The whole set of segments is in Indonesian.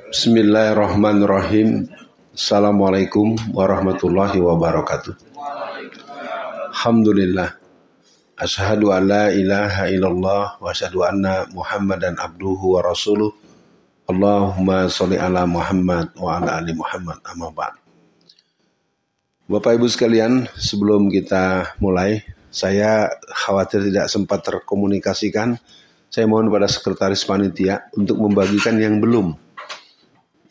Bismillahirrahmanirrahim. Assalamualaikum warahmatullahi wabarakatuh. Alhamdulillah. Asyhadu an la ilaha illallah wa asyhadu anna Muhammadan abduhu wa rasuluh. Allahumma sholli ala Muhammad wa ala ali Muhammad, amma ba'd. Bapak Ibu sekalian, sebelum kita mulai, saya khawatir tidak sempat terkomunikasikan. Saya mohon pada sekretaris panitia untuk membagikan yang belum,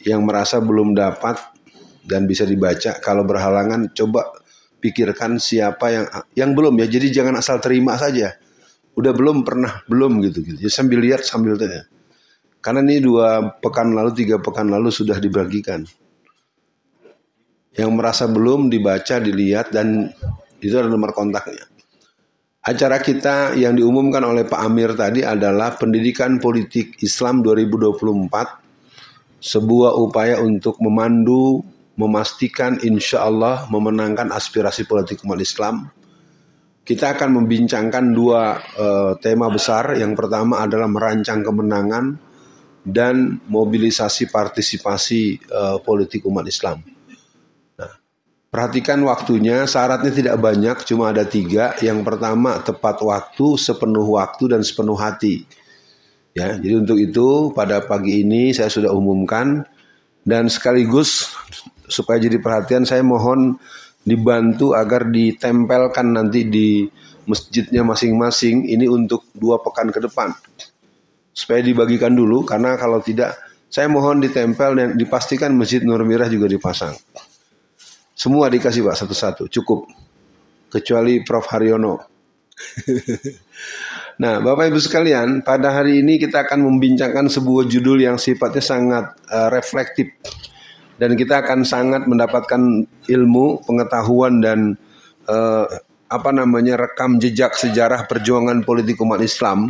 yang merasa belum dapat dan bisa dibaca. Kalau berhalangan, coba pikirkan siapa yang belum ya. Jadi jangan asal terima saja. Udah belum, pernah belum gitu. Jadi sambil lihat sambil tanya. Karena ini 2 pekan lalu, 3 pekan lalu sudah dibagikan. Yang merasa belum dibaca, dilihat, dan itu ada nomor kontaknya. Acara kita yang diumumkan oleh Pak Amir tadi adalah Pendidikan Politik Islam 2024. Sebuah upaya untuk memandu, memastikan insya Allah memenangkan aspirasi politik umat Islam. Kita akan membincangkan 2 tema besar. Yang pertama adalah merancang kemenangan dan mobilisasi partisipasi politik umat Islam. Nah, perhatikan waktunya, syaratnya tidak banyak, cuma ada 3. Yang pertama tepat waktu, sepenuh waktu, dan sepenuh hati. Ya, jadi untuk itu pada pagi ini saya sudah umumkan, dan sekaligus supaya jadi perhatian saya mohon dibantu agar ditempelkan nanti di masjidnya masing-masing ini untuk 2 pekan ke depan. Supaya dibagikan dulu, karena kalau tidak saya mohon ditempel dan dipastikan Masjid Nur Mirah juga dipasang. Semua dikasih Pak satu-satu, cukup. Kecuali Prof. Haryono. Nah, Bapak Ibu sekalian, pada hari ini kita akan membincangkan sebuah judul yang sifatnya sangat reflektif, dan kita akan sangat mendapatkan ilmu, pengetahuan, dan rekam jejak sejarah perjuangan politik umat Islam.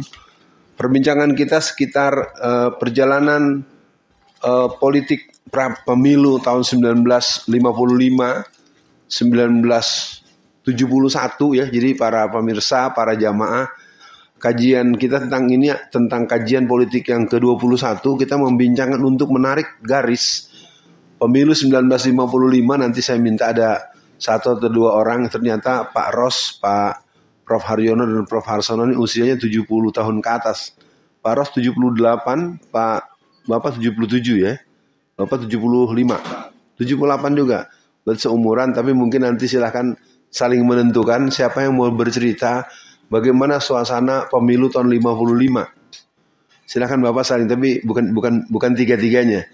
Perbincangan kita sekitar perjalanan politik pemilu tahun 1955, 1971 ya. Jadi para pemirsa, para jamaah, kajian kita tentang kajian politik yang ke-21, kita membincangkan untuk menarik garis pemilu 1955. Nanti saya minta ada 1 atau 2 orang. Ternyata Pak Ros, Pak Prof. Haryono, dan Prof. Harsono ini usianya 70 tahun ke atas. Pak Ros 78, Bapak 77 ya. Bapak 75, 78 juga. Berseumuran, tapi mungkin nanti silahkan saling menentukan siapa yang mau bercerita bagaimana suasana pemilu tahun 55. Silakan Bapak saling, tapi bukan tiga-tiganya.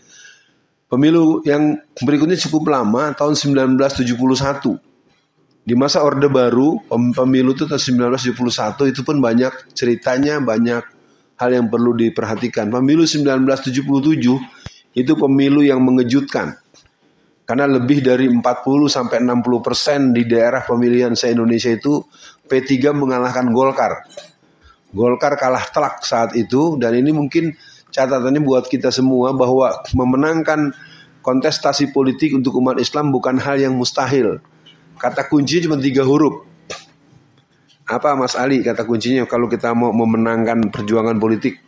Pemilu yang berikutnya cukup lama, tahun 1971. Di masa Orde Baru, pemilu itu tahun 1971 itu pun banyak ceritanya, banyak hal yang perlu diperhatikan. Pemilu 1977 itu pemilu yang mengejutkan. Karena lebih dari 40-60% di daerah pemilihan se-Indonesia itu P3 mengalahkan Golkar. Golkar kalah telak saat itu, dan ini mungkin catatannya buat kita semua bahwa memenangkan kontestasi politik untuk umat Islam bukan hal yang mustahil. Kata kuncinya cuma 3 huruf. Apa Mas Ali kata kuncinya kalau kita mau memenangkan perjuangan politik?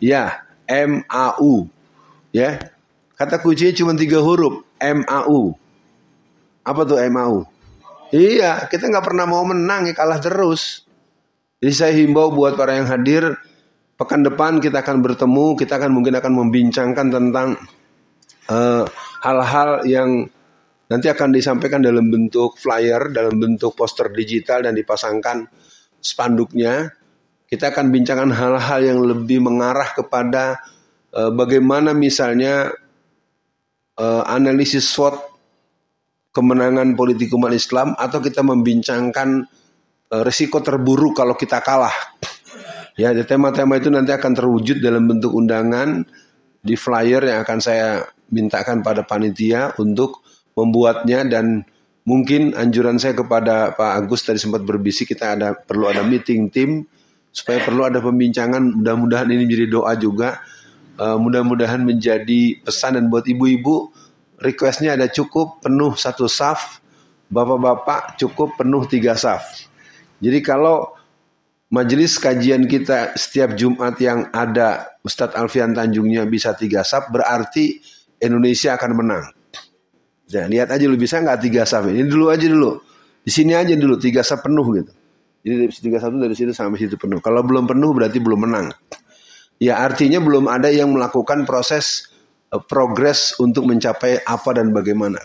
Ya, MAU. Ya. Kata kuncinya cuma 3 huruf, MAU. Apa tuh MAU? Iya, kita nggak pernah mau menang, ya kalah terus. Jadi saya himbau buat para yang hadir, pekan depan kita akan bertemu, kita mungkin akan membincangkan tentang hal-hal yang nanti akan disampaikan dalam bentuk flyer, dalam bentuk poster digital, dan dipasangkan spanduknya. Kita akan bincangkan hal-hal yang lebih mengarah kepada bagaimana misalnya analisis SWOT kemenangan politik umat Islam, atau kita membincangkan risiko terburuk kalau kita kalah. Ya, tema-tema itu nanti akan terwujud dalam bentuk undangan di flyer yang akan saya mintakan pada panitia untuk membuatnya, dan mungkin anjuran saya kepada Pak Agus tadi sempat berbisik, kita perlu ada meeting tim, supaya perlu ada pembincangan. Mudah-mudahan ini menjadi doa juga. Mudah-mudahan menjadi pesan, dan buat ibu-ibu requestnya ada cukup penuh 1 saf, bapak-bapak cukup penuh 3 saf. Jadi kalau majelis kajian kita setiap Jumat yang ada Ustadz Alfian Tanjungnya bisa 3 saf, berarti Indonesia akan menang. Ya, lihat aja lu bisa nggak 3 saf? Ini dulu aja dulu. Di sini aja dulu 3 saf penuh gitu. Jadi 3 saf dari situ sampai situ penuh. Kalau belum penuh berarti belum menang. Ya artinya belum ada yang melakukan proses progres untuk mencapai apa dan bagaimana.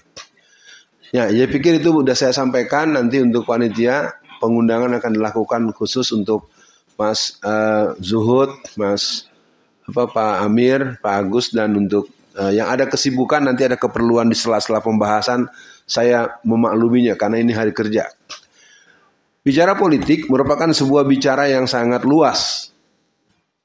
Ya, pikir itu sudah saya sampaikan. Nanti untuk panitia pengundangan akan dilakukan khusus untuk Mas Zuhud, Mas Pak Amir, Pak Agus, dan untuk yang ada kesibukan nanti ada keperluan di sela-sela pembahasan, saya memakluminya karena ini hari kerja. Bicara politik merupakan sebuah bicara yang sangat luas.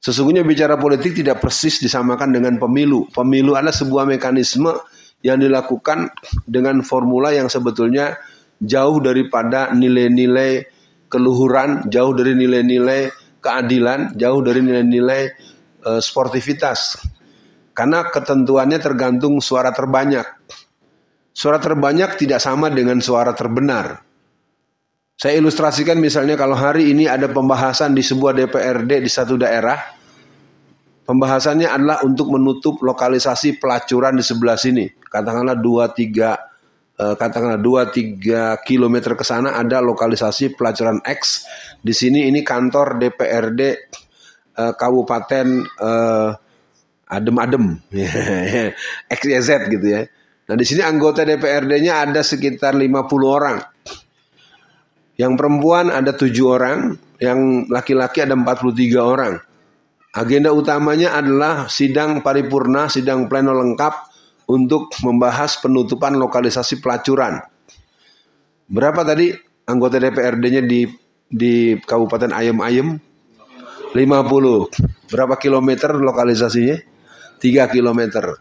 Sesungguhnya bicara politik tidak persis disamakan dengan pemilu. Pemilu adalah sebuah mekanisme yang dilakukan dengan formula yang sebetulnya jauh daripada nilai-nilai keluhuran, jauh dari nilai-nilai keadilan, jauh dari nilai-nilai sportivitas. Karena ketentuannya tergantung suara terbanyak. Suara terbanyak tidak sama dengan suara terbenar. Saya ilustrasikan misalnya kalau hari ini ada pembahasan di sebuah DPRD di satu daerah. Pembahasannya adalah untuk menutup lokalisasi pelacuran di sebelah sini. Katakanlah 2-3 kilometer ke sana ada lokalisasi pelacuran X. Di sini ini kantor DPRD Kabupaten Adem-Adem, XYZ gitu ya. Nah di sini anggota DPRD-nya ada sekitar 50 orang. Yang perempuan ada 7 orang, yang laki-laki ada 43 orang. Agenda utamanya adalah sidang paripurna, sidang pleno lengkap untuk membahas penutupan lokalisasi pelacuran. Berapa tadi anggota DPRD-nya di Kabupaten Ayem-Ayem? 50. Berapa kilometer lokalisasinya? 3 kilometer.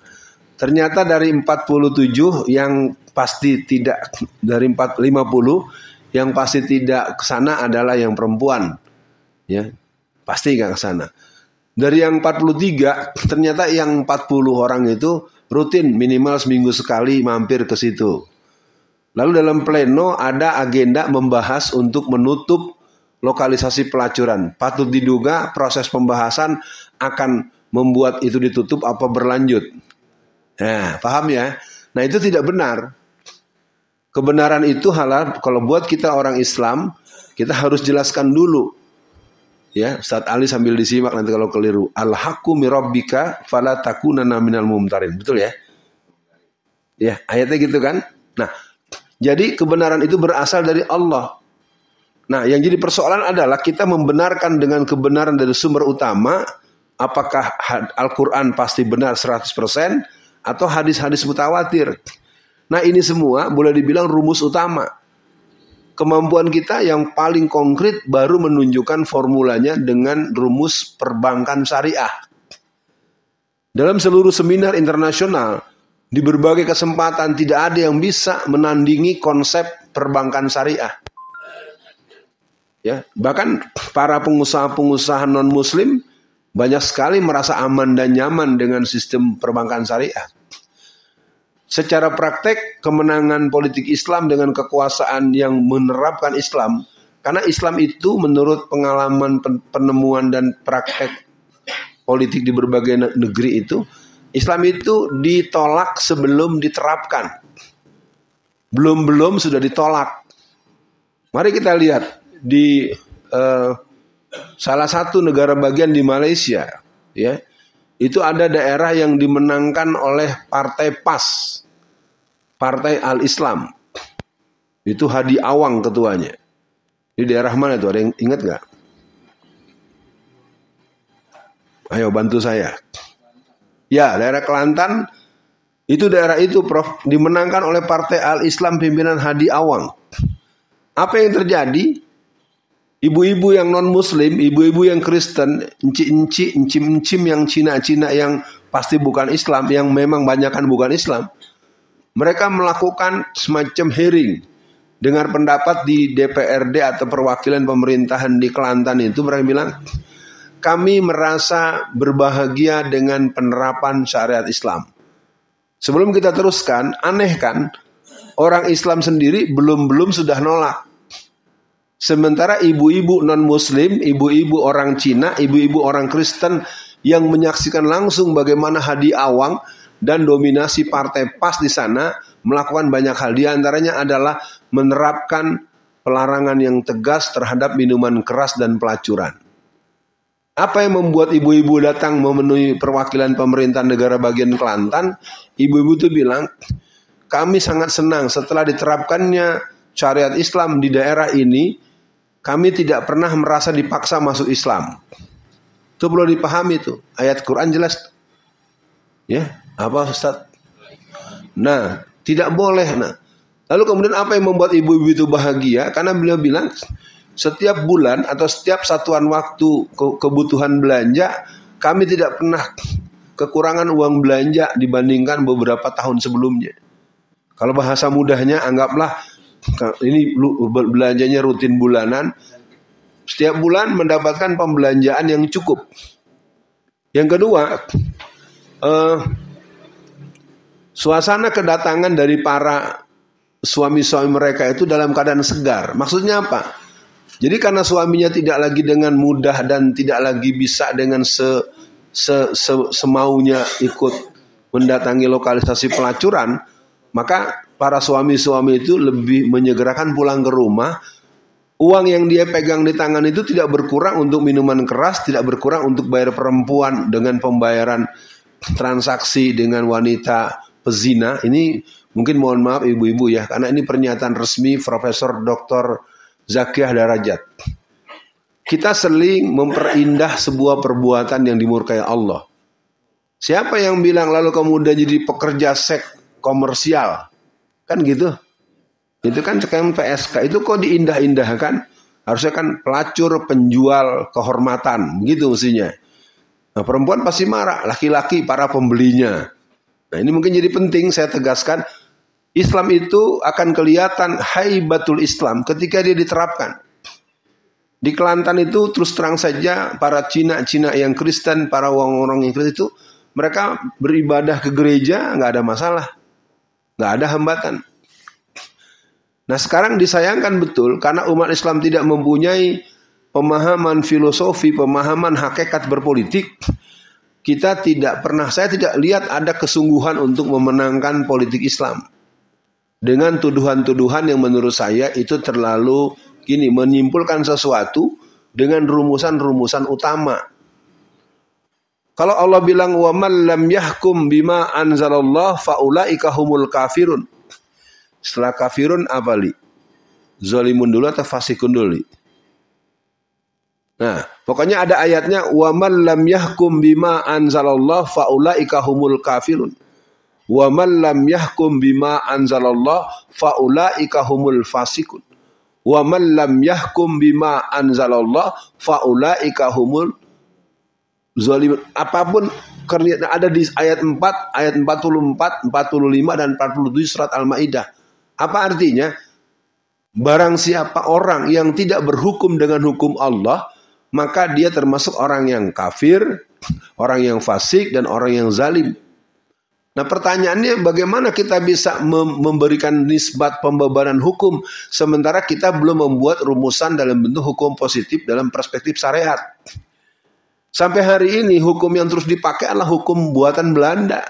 Ternyata dari 47 yang pasti tidak, dari 50 yang pasti tidak ke sana adalah yang perempuan. Ya, pasti nggak ke sana. Dari yang 43, ternyata yang 40 orang itu rutin minimal seminggu sekali mampir ke situ. Lalu dalam pleno ada agenda membahas untuk menutup lokalisasi pelacuran. Patut diduga proses pembahasan akan membuat itu ditutup apa berlanjut. Nah, paham ya? Nah, itu tidak benar. Kebenaran itu halal. Kalau buat kita orang Islam, kita harus jelaskan dulu. Ya, Ustaz Ali sambil disimak nanti kalau keliru. Al-haqqu mirabbika fala takunanna minal mumtarin. Betul ya? Ya, ayatnya gitu kan? Nah, jadi kebenaran itu berasal dari Allah. Nah, yang jadi persoalan adalah kita membenarkan dengan kebenaran dari sumber utama. Apakah Al-Quran pasti benar 100% atau hadis-hadis mutawatir? Nah, ini semua boleh dibilang rumus utama. Kemampuan kita yang paling konkret baru menunjukkan formulanya dengan rumus perbankan syariah. Dalam seluruh seminar internasional, di berbagai kesempatan tidak ada yang bisa menandingi konsep perbankan syariah. Ya, bahkan para pengusaha-pengusaha non-muslim banyak sekali merasa aman dan nyaman dengan sistem perbankan syariah. Secara praktek, kemenangan politik Islam dengan kekuasaan yang menerapkan Islam, karena Islam itu menurut pengalaman penemuan dan praktek politik di berbagai negeri itu, Islam itu ditolak sebelum diterapkan. Belum sudah ditolak. Mari kita lihat di salah satu negara bagian di Malaysia, ya. Itu ada daerah yang dimenangkan oleh Partai PAS, Partai Al-Islam. Itu Hadi Awang ketuanya. Di daerah mana itu? Ada yang ingat nggak? Ayo bantu saya. Ya, daerah Kelantan. Itu daerah itu, Prof, dimenangkan oleh Partai Al-Islam pimpinan Hadi Awang. Apa yang terjadi? Ibu-ibu yang non-muslim, ibu-ibu yang Kristen, enci-enci, encim-encim yang Cina-Cina yang pasti bukan Islam, yang memang banyakan bukan Islam, mereka melakukan semacam hearing. Dengar pendapat di DPRD atau perwakilan pemerintahan di Kelantan itu, mereka bilang, kami merasa berbahagia dengan penerapan syariat Islam. Sebelum kita teruskan, aneh kan, orang Islam sendiri belum sudah nolak. Sementara ibu-ibu non-muslim, ibu-ibu orang Cina, ibu-ibu orang Kristen yang menyaksikan langsung bagaimana Hadi Awang dan dominasi partai PAS di sana melakukan banyak hal. Di antaranya adalah menerapkan pelarangan yang tegas terhadap minuman keras dan pelacuran. Apa yang membuat ibu-ibu datang memenuhi perwakilan pemerintah negara bagian Kelantan? Ibu-ibu itu bilang, kami sangat senang setelah diterapkannya syariat Islam di daerah ini, kami tidak pernah merasa dipaksa masuk Islam. Itu perlu dipahami tuh. Ayat Quran jelas. Ya, apa Ustaz? Nah, tidak boleh. Nah, lalu kemudian apa yang membuat ibu-ibu itu bahagia? Karena beliau bilang setiap bulan atau setiap satuan waktu kebutuhan belanja, kami tidak pernah kekurangan uang belanja dibandingkan beberapa tahun sebelumnya. Kalau bahasa mudahnya anggaplah ini belanjanya rutin bulanan, setiap bulan mendapatkan pembelanjaan yang cukup. Yang kedua, suasana kedatangan dari para suami-suami mereka itu dalam keadaan segar. Maksudnya apa? Jadi karena suaminya tidak lagi dengan mudah dan tidak lagi bisa dengan semaunya ikut mendatangi lokalisasi pelacuran, maka para suami-suami itu lebih menyegerakan pulang ke rumah. Uang yang dia pegang di tangan itu tidak berkurang untuk minuman keras, tidak berkurang untuk bayar perempuan dengan pembayaran transaksi dengan wanita pezina. Ini mungkin mohon maaf ibu-ibu ya, karena ini pernyataan resmi Profesor Dr. Zakiyah Darajat. Kita sering memperindah sebuah perbuatan yang dimurkai Allah. Siapa yang bilang lalu kemudian jadi pekerja seks komersial? Kan gitu. Itu kan PSK. Itu kok diindah-indahkan? Harusnya kan pelacur, penjual, kehormatan. Begitu mestinya. Nah, perempuan pasti marah. Laki-laki, para pembelinya. Nah, ini mungkin jadi penting saya tegaskan. Islam itu akan kelihatan haibatul Islam ketika dia diterapkan. Di Kelantan itu terus terang saja para Cina yang Kristen, para orang-orang yang Kristen itu mereka beribadah ke gereja nggak ada masalah, nggak ada hambatan. Nah sekarang disayangkan betul karena umat Islam tidak mempunyai pemahaman filosofi, pemahaman hakikat berpolitik. Saya tidak lihat ada kesungguhan untuk memenangkan politik Islam. Dengan tuduhan-tuduhan yang menurut saya itu terlalu menyimpulkan sesuatu dengan rumusan-rumusan utama. Kalau Allah bilang wa man lam yahkum bima anzalallah faulaika humul kafirun. Setelah kafirun apa li? Zalimun dulu atau fasikun dulu? Nah, pokoknya ada ayatnya wa man lam yahkum bima anzalallah faulaika humul kafirun. Wa man lam yahkum bima anzalallah faulaika humul fasikun. Wa man lam yahkum bima anzalallah faulaika humul zalimun. Apapun ada di ayat 4, ayat 44, 45 dan 47 surat Al-Maidah. Apa artinya? Barang siapa orang yang tidak berhukum dengan hukum Allah, maka dia termasuk orang yang kafir, orang yang fasik, dan orang yang zalim. Nah pertanyaannya bagaimana kita bisa memberikan nisbat pembebanan hukum sementara kita belum membuat rumusan dalam bentuk hukum positif dalam perspektif syariat. Sampai hari ini hukum yang terus dipakai adalah hukum buatan Belanda.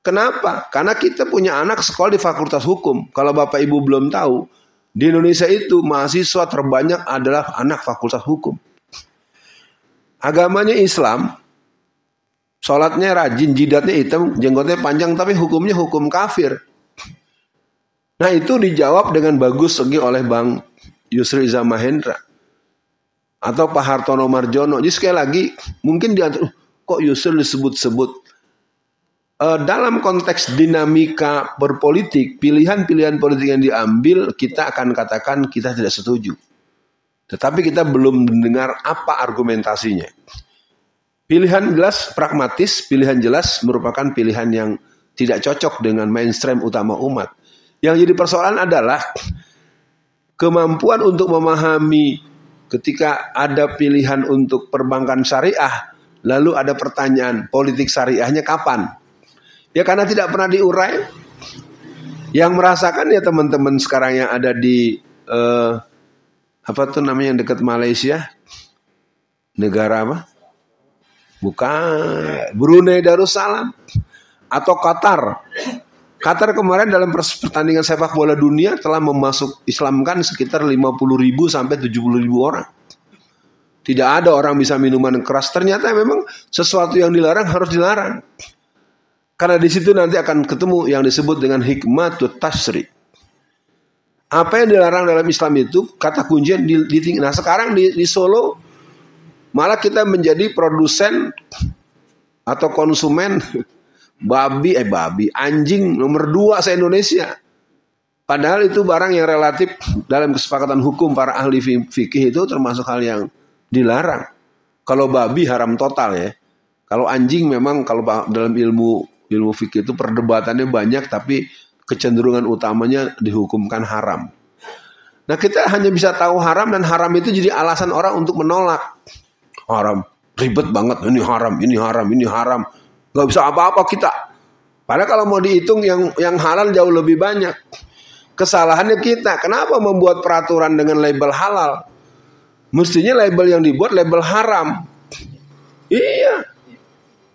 Kenapa? Karena kita punya anak sekolah di Fakultas Hukum. Kalau Bapak Ibu belum tahu, di Indonesia itu mahasiswa terbanyak adalah anak Fakultas Hukum. Agamanya Islam, sholatnya rajin, jidatnya hitam, jenggotnya panjang, tapi hukumnya hukum kafir. Nah itu dijawab dengan bagus oleh Bang Yusri Iza Mahendra atau Pak Hartono Marjono. Jadi sekali lagi, mungkin kok Yusri disebut-sebut. Dalam konteks dinamika berpolitik, pilihan-pilihan politik yang diambil, kita akan katakan kita tidak setuju. Tetapi kita belum mendengar apa argumentasinya. Pilihan jelas pragmatis, pilihan jelas merupakan pilihan yang tidak cocok dengan mainstream utama umat. Yang jadi persoalan adalah kemampuan untuk memahami ketika ada pilihan untuk perbankan syariah, lalu ada pertanyaan politik syariahnya kapan? Ya karena tidak pernah diurai. Yang merasakan ya teman-teman sekarang yang ada di Apa tuh namanya yang dekat Malaysia? Negara apa? Bukan. Brunei Darussalam. Atau Qatar. Qatar kemarin dalam pertandingan sepak bola dunia telah memasuk Islamkan sekitar 50.000 sampai 70.000 orang. Tidak ada orang bisa minuman keras. Ternyata memang sesuatu yang dilarang harus dilarang. Karena di situ nanti akan ketemu yang disebut dengan hikmatut tasyri'. Apa yang dilarang dalam Islam itu kata kuncinya di nah sekarang di Solo malah kita menjadi produsen atau konsumen anjing nomor 2 se-Indonesia. Padahal itu barang yang relatif dalam kesepakatan hukum para ahli fikih itu termasuk hal yang dilarang. Kalau babi haram total ya. Kalau anjing memang kalau dalam ilmu fikih itu perdebatannya banyak tapi kecenderungan utamanya dihukumkan haram. Nah kita hanya bisa tahu haram dan haram itu jadi alasan orang untuk menolak. Haram, ribet banget, ini haram, ini haram, ini haram. Gak bisa apa-apa kita. Padahal kalau mau dihitung yang halal jauh lebih banyak. Kesalahannya kita, kenapa membuat peraturan dengan label halal? Mestinya label yang dibuat label haram. Iya.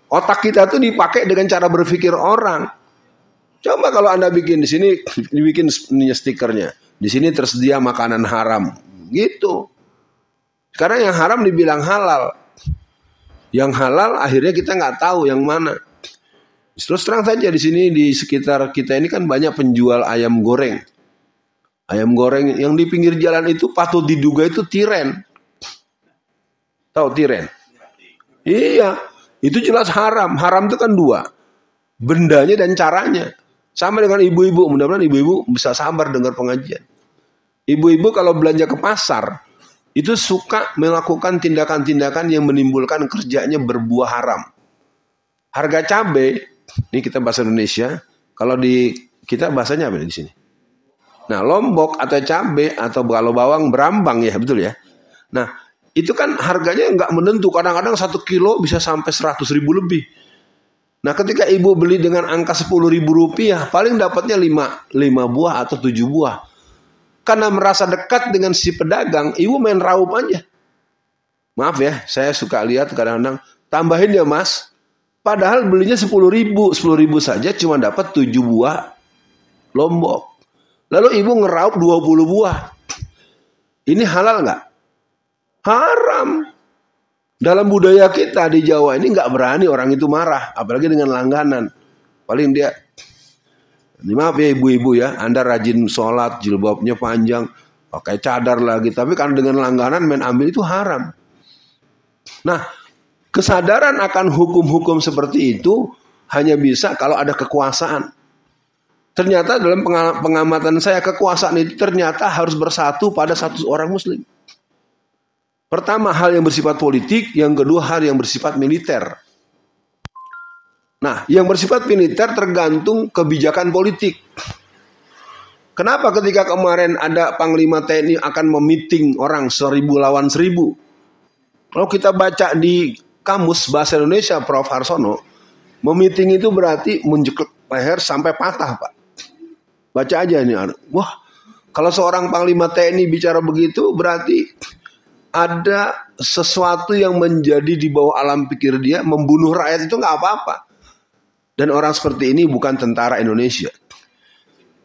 Otak kita tuh dipakai dengan cara berpikir orang. Coba kalau Anda bikin di sini, dibikin stikernya. Di sini tersedia makanan haram. Gitu. Karena yang haram dibilang halal. Yang halal akhirnya kita nggak tahu yang mana. Terus terang saja di sini di sekitar kita ini kan banyak penjual ayam goreng. Ayam goreng yang di pinggir jalan itu patut diduga itu tiren. Tahu tiren? Iya, itu jelas haram. Haram itu kan 2. Bendanya dan caranya. Sama dengan ibu-ibu, mudah-mudahan ibu-ibu bisa sabar dengar pengajian. Ibu-ibu kalau belanja ke pasar itu suka melakukan tindakan-tindakan yang menimbulkan kerjanya berbuah haram. Harga cabai, ini kita bahasa Indonesia, kalau di kita bahasanya apa di sini? Nah, lombok atau cabai atau kalau bawang berambang ya, betul ya. Nah, itu kan harganya nggak menentu. Kadang-kadang 1 kilo bisa sampai 100.000 lebih. Nah, ketika ibu beli dengan angka 10.000 rupiah, paling dapatnya 5 buah atau 7 buah. Karena merasa dekat dengan si pedagang, ibu main raup aja. Maaf ya, saya suka lihat kadang-kadang, tambahin ya mas. Padahal belinya 10.000 saja cuma dapat 7 buah lombok. Lalu ibu ngeraup 20 buah. Ini halal nggak? Haram. Dalam budaya kita di Jawa ini nggak berani orang itu marah, apalagi dengan langganan. Paling dia, maaf ya ibu-ibu ya, Anda rajin sholat, jilbabnya panjang, pakai cadar lagi, tapi kan dengan langganan main ambil itu haram. Nah, kesadaran akan hukum-hukum seperti itu hanya bisa kalau ada kekuasaan. Ternyata dalam pengamatan saya, kekuasaan itu ternyata harus bersatu pada satu orang muslim. Pertama, hal yang bersifat politik, yang kedua hal yang bersifat militer. Nah, yang bersifat militer tergantung kebijakan politik. Kenapa ketika kemarin ada Panglima TNI akan memiting orang 1.000 lawan 1.000? Kalau kita baca di kamus bahasa Indonesia Prof. Harsono, memiting itu berarti menjeklek leher sampai patah, Pak. Baca aja ini. Wah, kalau seorang Panglima TNI bicara begitu berarti ada sesuatu yang menjadi di bawah alam pikir dia, membunuh rakyat itu nggak apa-apa. Dan orang seperti ini bukan tentara Indonesia.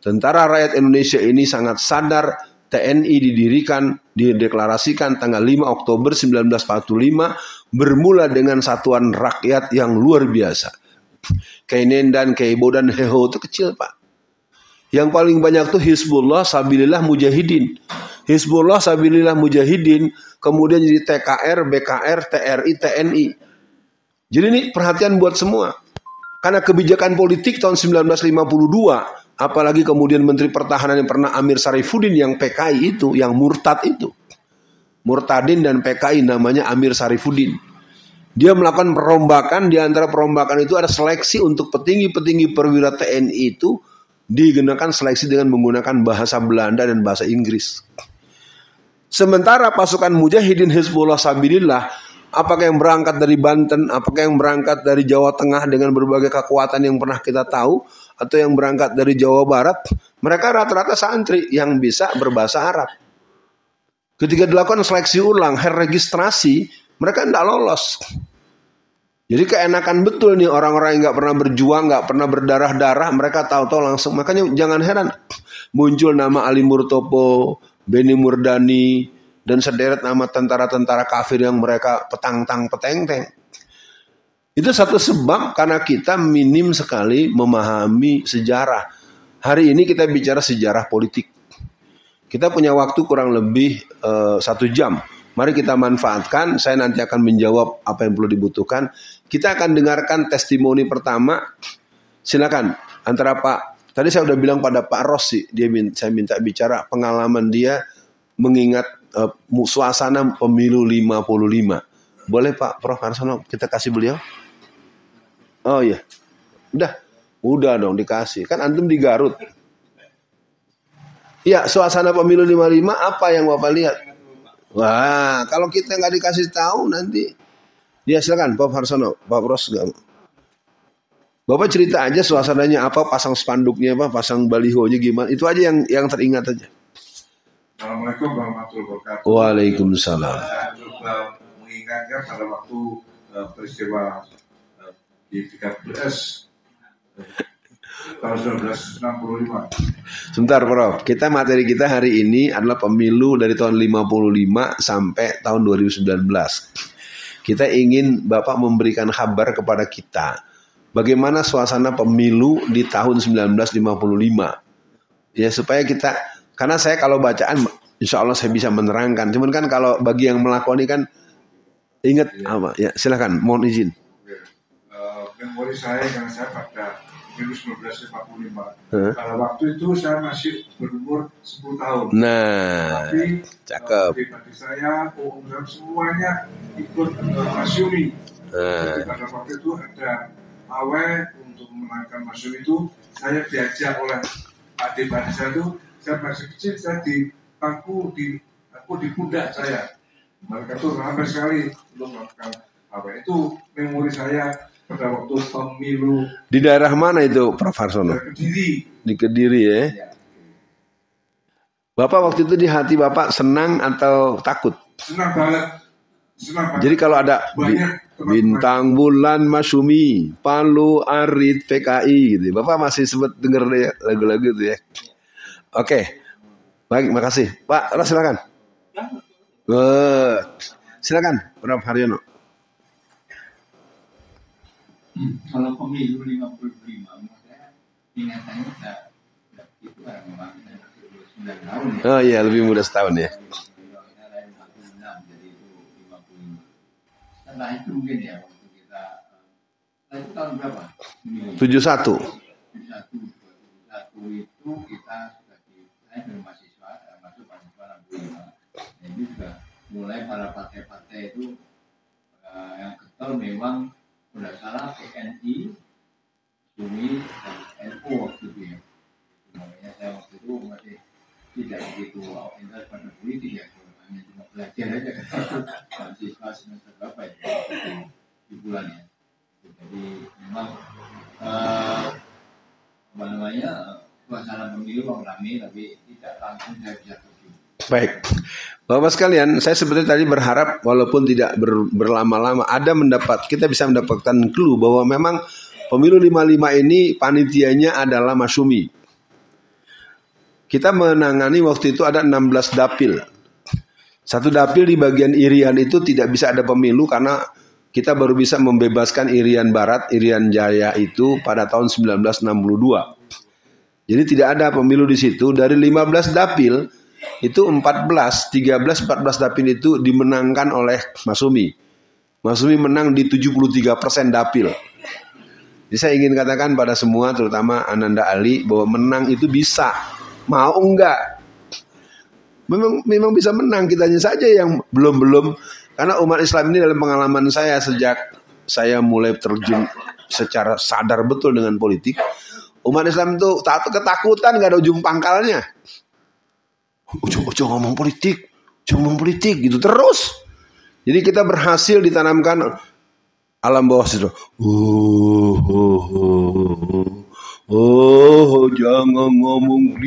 Tentara rakyat Indonesia ini sangat sadar TNI didirikan, dideklarasikan tanggal 5 Oktober 1945 bermula dengan satuan rakyat yang luar biasa. Kainendan, Keibo, dan Heho itu kecil, Pak. Yang paling banyak tuh Hizbullah, Sabilillah, Mujahidin. Hizbullah, Sabilillah, Mujahidin, kemudian jadi TKR, BKR, TRI, TNI. Jadi ini perhatian buat semua. Karena kebijakan politik tahun 1952, apalagi kemudian Menteri Pertahanan yang pernah Amir Sarifuddin yang PKI itu, yang murtad itu. Murtadin dan PKI namanya Amir Sarifuddin. Dia melakukan perombakan, di antara perombakan itu ada seleksi untuk petinggi-petinggi perwira TNI itu digunakan seleksi dengan menggunakan bahasa Belanda dan bahasa Inggris. Sementara pasukan Mujahidin Hizbullah Sabilillah, apakah yang berangkat dari Banten, apakah yang berangkat dari Jawa Tengah dengan berbagai kekuatan yang pernah kita tahu, atau yang berangkat dari Jawa Barat, mereka rata-rata santri yang bisa berbahasa Arab. Ketika dilakukan seleksi ulang, registrasi, mereka tidak lolos. Jadi keenakan betul nih orang-orang yang nggak pernah berjuang, nggak pernah berdarah-darah, mereka tahu-tahu langsung. Makanya jangan heran muncul nama Ali Murtopo, Beni Murdani, dan sederet nama tentara-tentara kafir yang mereka petang-tang-peteng-teng. Itu satu sebab karena kita minim sekali memahami sejarah. Hari ini kita bicara sejarah politik. Kita punya waktu kurang lebih 1 jam. Mari kita manfaatkan, saya nanti akan menjawab apa yang perlu dibutuhkan. Kita akan dengarkan testimoni pertama. Silakan, antara Pak, tadi saya udah bilang pada Pak Rossi, saya minta bicara pengalaman dia mengingat suasana pemilu 55. Boleh Pak Prof Harsono kita kasih beliau? Oh iya, udah dong dikasih. Kan antum di Garut. Ya, suasana pemilu 55 apa yang Bapak lihat? Wah, kalau kita nggak dikasih tahu nanti. Ya silakan, Pak Harsono, Pak Pros. Bapak cerita aja suasananya apa, pasang spanduknya apa, pasang balihonya gimana. Itu aja yang teringat aja. Assalamualaikum warahmatullahi wabarakatuh. Waalaikumsalam. Saya coba mengingatkan pada waktu peristiwa di 13 tahun 1965. Sebentar Prof, materi kita hari ini adalah pemilu dari tahun 55 sampai tahun 2019. Kita ingin Bapak memberikan kabar kepada kita bagaimana suasana pemilu di tahun 1955. Ya supaya kita, karena saya kalau bacaan insya Allah saya bisa menerangkan. Cuman kan kalau bagi yang melakoni kan ingat apa? Ya silakan, mohon izin. Memori saya yang saya pada 1955. Pada waktu itu saya masih berumur 10 tahun. Nah, tapi cakep. Pribadi saya, semuanya ikut Masyumi. Jadi pada waktu itu ada pawai untuk memenangkan Masyumi itu. Saya diajak oleh adik-adik saya itu. Saya masih kecil, saya aku di pundak saya. Mereka itu ramai sekali untuk melakukan pawai. Itu memori saya pada waktu pemilu. Di daerah mana itu, Prof Harsono? Kediri. Di Kediri ya. Bapak waktu itu di hati Bapak senang atau takut? Senang banget. Jadi kalau ada bintang bulan Masyumi, Palu Arit PKI gitu. Bapak masih sempat dengar ya lagu-lagu itu ya. Oke. Baik, makasih. Pak, silakan. Silakan, Prof Haryono. Kalau pemilu 55, saya ingatannya itu kan memang 9 tahun ya. Oh iya, lebih muda setahun ya. Saya 46, jadi itu 55. Setelah itu mungkin ya, waktu kita, itu tahun berapa? 71. 71 itu kita sudah saya dari mahasiswa, masuk mahasiswa 65. Jadi sudah mulai para partai-partai itu yang getol memang sudah salah PNI, SUMI, dan NU waktu itu ya. Makanya saya waktu itu masih tidak begitu interest pada politik ya, hanya cuma belajar aja kan. Mahasiswa semester berapa ya, di bulan ya. Jadi memang suasana pemilu ramai tapi tidak langsung saya bisa terjun. Baik, Bapak sekalian, saya sebetulnya tadi berharap walaupun tidak berlama-lama kita bisa mendapatkan clue bahwa memang pemilu 55 ini panitianya adalah Masyumi. Kita menangani waktu itu ada 16 dapil. Satu dapil di bagian Irian itu tidak bisa ada pemilu karena kita baru bisa membebaskan Irian Barat, Irian Jaya itu pada tahun 1962. Jadi tidak ada pemilu di situ. Dari 15 dapil itu 14 dapil itu dimenangkan oleh Masyumi. Masyumi menang di 73% dapil. Jadi saya ingin katakan pada semua, terutama Ananda Ali, bahwa menang itu bisa. Mau enggak? Memang bisa menang, kitanya saja yang belum. Karena umat Islam ini dalam pengalaman saya sejak saya mulai terjun secara sadar betul dengan politik, umat Islam itu ketakutan, gak ada ujung pangkalnya. Ojo ngomong politik gitu terus. Jadi kita berhasil ditanamkan alam bawah situ. Jangan ngomong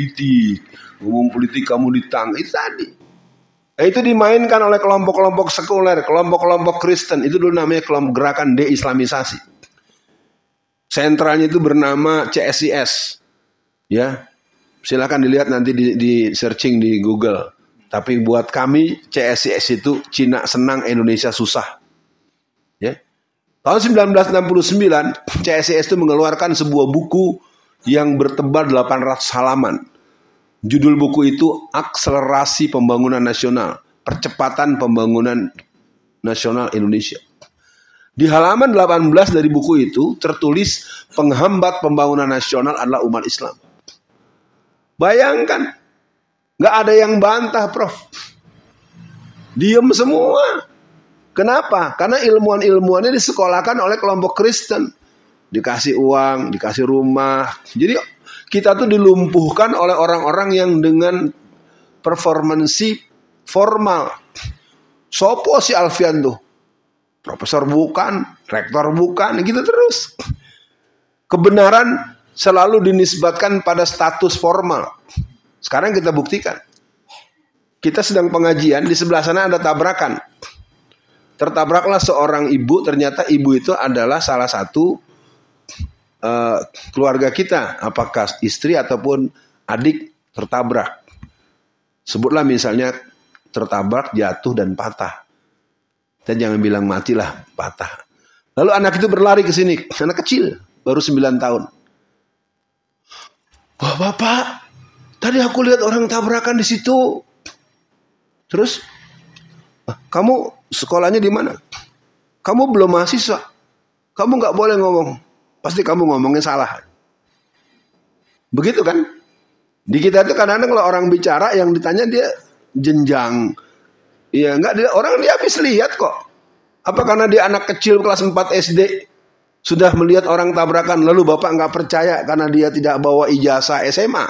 politik kamu ditang. Itu tadi. Itu dimainkan oleh kelompok-kelompok sekuler, kelompok-kelompok Kristen. Itu dulu namanya kelompok gerakan deislamisasi. Sentralnya itu bernama CSIS. Ya, silakan dilihat nanti di searching di Google. Tapi buat kami CSIS itu Cina senang, Indonesia susah. Ya. Tahun 1969 CSIS itu mengeluarkan sebuah buku yang bertebal 800 halaman. Judul buku itu Akselerasi Pembangunan Nasional, Percepatan Pembangunan Nasional Indonesia. Di halaman 18 dari buku itu tertulis penghambat pembangunan nasional adalah umat Islam. Bayangkan, nggak ada yang bantah, Prof. Diem semua. Kenapa? Karena ilmuwan-ilmuwannya disekolahkan oleh kelompok Kristen. Dikasih uang, dikasih rumah. Jadi kita tuh dilumpuhkan oleh orang-orang yang dengan performansi formal. Sopo si Alfian tuh? Profesor bukan, rektor bukan, gitu terus. Kebenaran selalu dinisbatkan pada status formal. Sekarang kita buktikan. Kita sedang pengajian, di sebelah sana ada tabrakan. Tertabraklah seorang ibu, ternyata ibu itu adalah salah satu keluarga kita. Apakah istri ataupun adik tertabrak. Sebutlah misalnya tertabrak, jatuh dan patah. Dan jangan bilang matilah, patah. Lalu anak itu berlari ke sini, anak kecil, baru 9 tahun. Wah bapak, tadi aku lihat orang tabrakan di situ. Terus, kamu sekolahnya di mana? Kamu belum mahasiswa, kamu nggak boleh ngomong. Pasti kamu ngomongnya salah. Begitu kan? Di kita itu kadang-kadang kalau orang bicara yang ditanya dia jenjang. Iya, enggak, orang dia habis lihat kok. Apa karena dia anak kecil kelas 4 SD sudah melihat orang tabrakan lalu bapak nggak percaya karena dia tidak bawa ijazah SMA?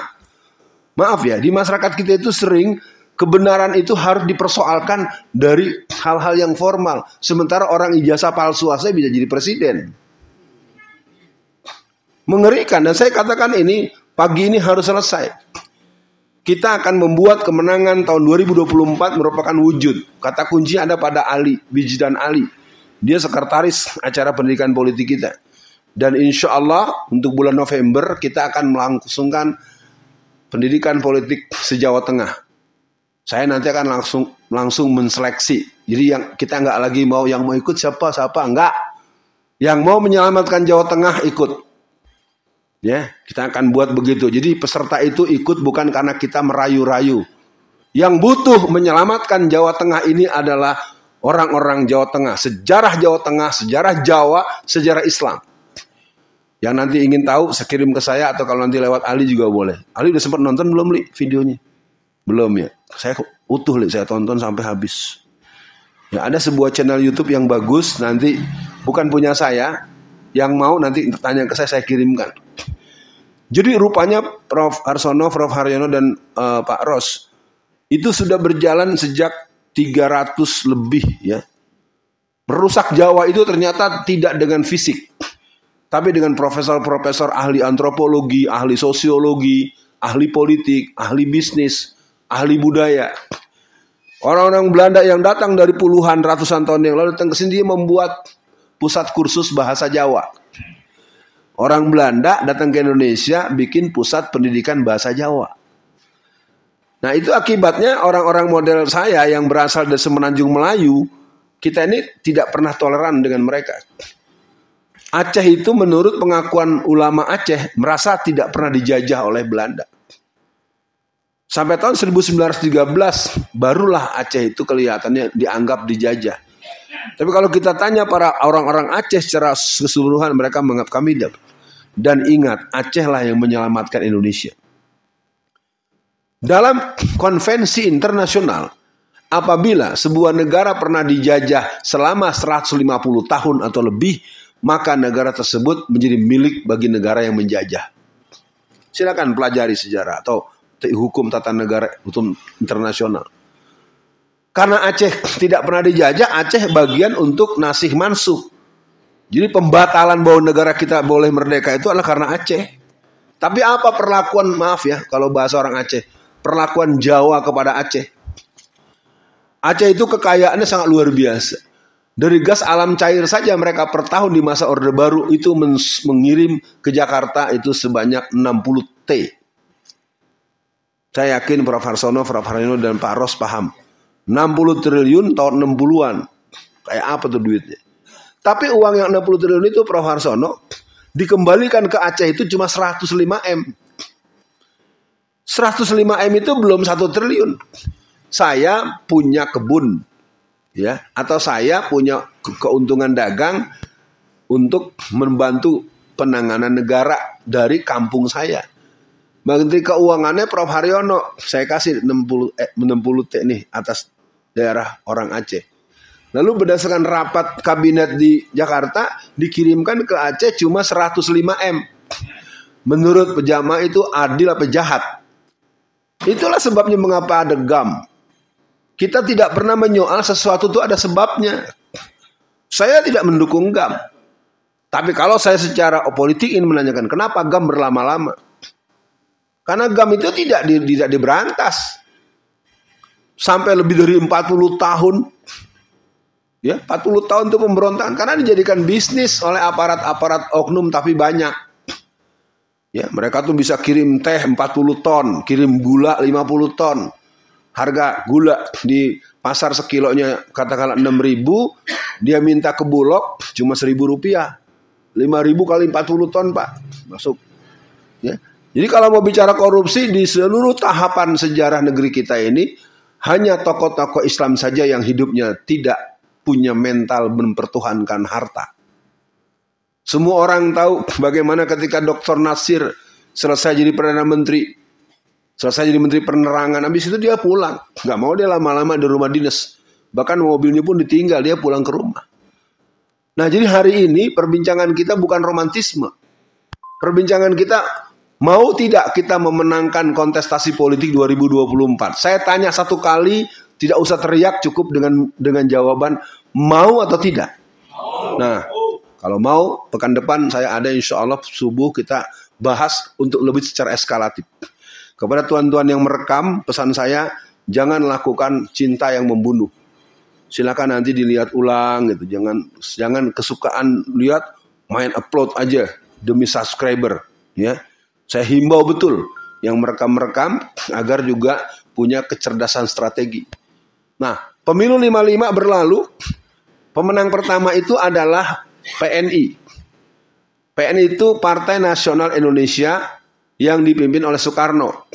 Maaf ya, di masyarakat kita itu sering kebenaran itu harus dipersoalkan dari hal-hal yang formal. Sementara orang ijazah palsu aja bisa jadi presiden. Mengerikan, dan saya katakan ini pagi ini harus selesai. Kita akan membuat kemenangan tahun 2024 merupakan wujud. Kata kunci ada pada Ali, Bijdan Ali. Dia sekretaris acara pendidikan politik kita. Dan insya Allah untuk bulan November kita akan melangsungkan pendidikan politik se-Jawa Tengah. Saya nanti akan langsung menseleksi. Jadi yang kita nggak lagi mau yang mau ikut siapa enggak. Yang mau menyelamatkan Jawa Tengah ikut. Ya, kita akan buat begitu. Jadi peserta itu ikut bukan karena kita merayu-rayu. Yang butuh menyelamatkan Jawa Tengah ini adalah orang-orang Jawa Tengah. Sejarah Jawa Tengah, sejarah Jawa, sejarah Islam. Yang nanti ingin tahu, kirim ke saya atau kalau nanti lewat Ali juga boleh. Ali udah sempat nonton belum, Li, videonya? Belum ya? Saya utuh, Li, saya tonton sampai habis. Ya, ada sebuah channel YouTube yang bagus, nanti bukan punya saya. Yang mau nanti tanya ke saya kirimkan. Jadi rupanya Prof. Arsono, Prof. Haryono dan Pak Ros itu sudah berjalan sejak 300 lebih ya. Merusak Jawa itu ternyata tidak dengan fisik, tapi dengan profesor-profesor ahli antropologi, ahli sosiologi, ahli politik, ahli bisnis, ahli budaya. Orang-orang Belanda yang datang dari puluhan ratusan tahun yang lalu datang ke sini, dia membuat pusat kursus bahasa Jawa. Orang Belanda datang ke Indonesia bikin pusat pendidikan bahasa Jawa. Nah itu akibatnya orang-orang model saya yang berasal dari Semenanjung Melayu, kita ini tidak pernah toleran dengan mereka. Aceh itu menurut pengakuan ulama Aceh merasa tidak pernah dijajah oleh Belanda. Sampai tahun 1913 barulah Aceh itu kelihatannya dianggap dijajah. Tapi kalau kita tanya para orang-orang Aceh secara keseluruhan, mereka menganggap kami tidak. Dan ingat, Aceh lah yang menyelamatkan Indonesia. Dalam konvensi internasional, apabila sebuah negara pernah dijajah selama 150 tahun atau lebih, maka negara tersebut menjadi milik bagi negara yang menjajah. Silakan pelajari sejarah atau hukum tata negara, hukum internasional. Karena Aceh tidak pernah dijajah, Aceh bagian untuk nasih mansuh. Jadi pembatalan bahwa negara kita boleh merdeka itu adalah karena Aceh. Tapi apa perlakuan, maaf ya kalau bahasa orang Aceh, perlakuan Jawa kepada Aceh? Aceh itu kekayaannya sangat luar biasa. Dari gas alam cair saja mereka per tahun di masa Orde Baru itu mengirim ke Jakarta itu sebanyak 60 T. Saya yakin Prof. Harsono, Prof. Haryono, dan Pak Ros paham. 60 triliun tahun 60-an. Kayak apa tuh duitnya? Tapi uang yang 60 triliun itu Prof. Harsono dikembalikan ke Aceh itu cuma 105 M. 105 M itu belum 1 triliun. Saya punya kebun, ya, atau saya punya keuntungan dagang untuk membantu penanganan negara dari kampung saya. Menteri Keuangannya Prof. Haryono, saya kasih 60 T nih atas daerah orang Aceh. Lalu berdasarkan rapat kabinet di Jakarta dikirimkan ke Aceh cuma 105 M. Menurut pejama itu adil apa jahat? Itulah sebabnya mengapa ada GAM. Kita tidak pernah menyoal sesuatu itu ada sebabnya. Saya tidak mendukung GAM. Tapi kalau saya secara politik ingin menanyakan kenapa GAM berlama-lama? Karena GAM itu tidak diberantas. Sampai lebih dari 40 tahun. Ya, 40 tahun itu pemberontakan. Karena dijadikan bisnis oleh aparat-aparat oknum tapi banyak. Ya, mereka tuh bisa kirim teh 40 ton, kirim gula 50 ton. Harga gula di pasar sekilonya katakanlah 6.000, dia minta ke Bulog cuma 1.000 rupiah. 5.000 kali 40 ton, Pak. Masuk. Ya. Jadi kalau mau bicara korupsi di seluruh tahapan sejarah negeri kita ini, hanya tokoh-tokoh Islam saja yang hidupnya tidak punya mental mempertuhankan harta. Semua orang tahu bagaimana ketika Dr. Nasir selesai jadi Perdana Menteri, selesai jadi Menteri Penerangan, habis itu dia pulang. Nggak mau dia lama-lama di rumah dinas. Bahkan mobilnya pun ditinggal, dia pulang ke rumah. Nah, jadi hari ini perbincangan kita bukan romantisme. Perbincangan kita, mau tidak kita memenangkan kontestasi politik 2024? Saya tanya satu kali, tidak usah teriak, cukup dengan jawaban mau atau tidak. Nah, kalau mau, pekan depan saya ada insya Allah subuh kita bahas untuk lebih secara eskalatif. Kepada tuan-tuan yang merekam, pesan saya, jangan lakukan cinta yang membunuh. Silakan nanti dilihat ulang gitu. Jangan kesukaan lihat, main upload aja demi subscriber. Ya, saya himbau betul yang merekam agar juga punya kecerdasan strategi. Nah, pemilu 55 berlalu, pemenang pertama itu adalah PNI. PNI itu Partai Nasional Indonesia yang dipimpin oleh Soekarno.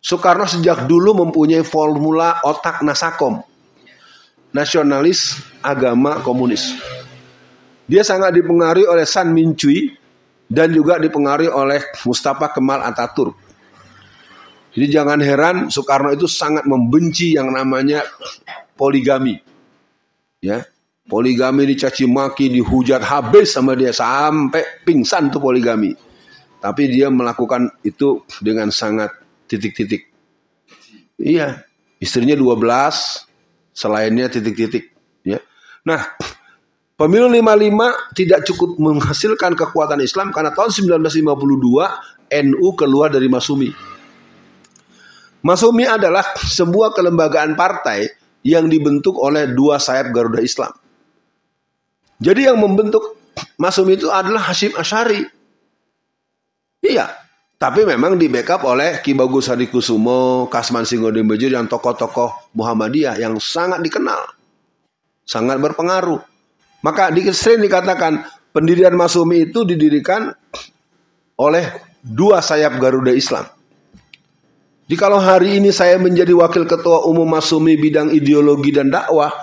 Soekarno sejak dulu mempunyai formula otak Nasakom. Nasionalis, agama, komunis. Dia sangat dipengaruhi oleh San Mincuy dan juga dipengaruhi oleh Mustafa Kemal Atatürk. Jadi jangan heran Soekarno itu sangat membenci yang namanya poligami. Ya. Poligami dicaci maki, dihujat habis sama dia sampai pingsan tuh poligami. Tapi dia melakukan itu dengan sangat titik-titik. Iya, istrinya 12, selainnya titik-titik. Ya. Nah, pemilu 55 tidak cukup menghasilkan kekuatan Islam karena tahun 1952 NU keluar dari Masumi. Masumi adalah sebuah kelembagaan partai yang dibentuk oleh dua sayap Garuda Islam. Jadi yang membentuk Masumi itu adalah Hasyim Asy'ari. Iya, tapi memang di backup oleh Ki Bagus Hadikusumo, Kasman Singodimbejo, dan tokoh-tokoh Muhammadiyah yang sangat dikenal, sangat berpengaruh. Maka sering dikatakan pendirian Masumi itu didirikan oleh dua sayap Garuda Islam. Jadi kalau hari ini saya menjadi wakil ketua umum Masumi bidang ideologi dan dakwah,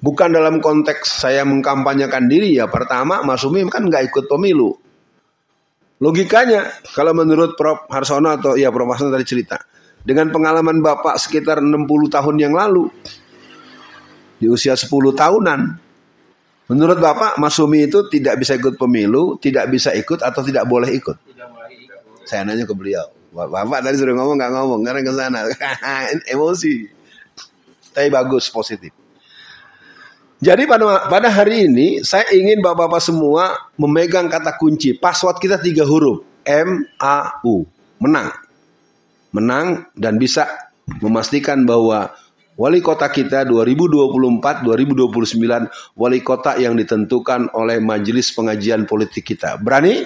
bukan dalam konteks saya mengkampanyekan diri ya. Pertama, Masumi kan nggak ikut pemilu. Logikanya, kalau menurut Prof. Harsono atau ya Prof. Harsono tadi cerita, dengan pengalaman Bapak sekitar 60 tahun yang lalu, di usia 10 tahunan, menurut Bapak Masumi itu tidak bisa ikut pemilu, tidak bisa ikut atau tidak boleh ikut? Tidak boleh ikut. Saya nanya ke beliau. Bapak tadi sudah ngomong nggak ngomong karena ke sana emosi. Tapi bagus, positif. Jadi pada hari ini saya ingin bapak-bapak semua memegang kata kunci. Password kita 3 huruf, MAU, menang. Menang dan bisa memastikan bahwa Wali kota kita 2024-2029 wali kota yang ditentukan oleh Majelis Pengajian Politik kita. Berani?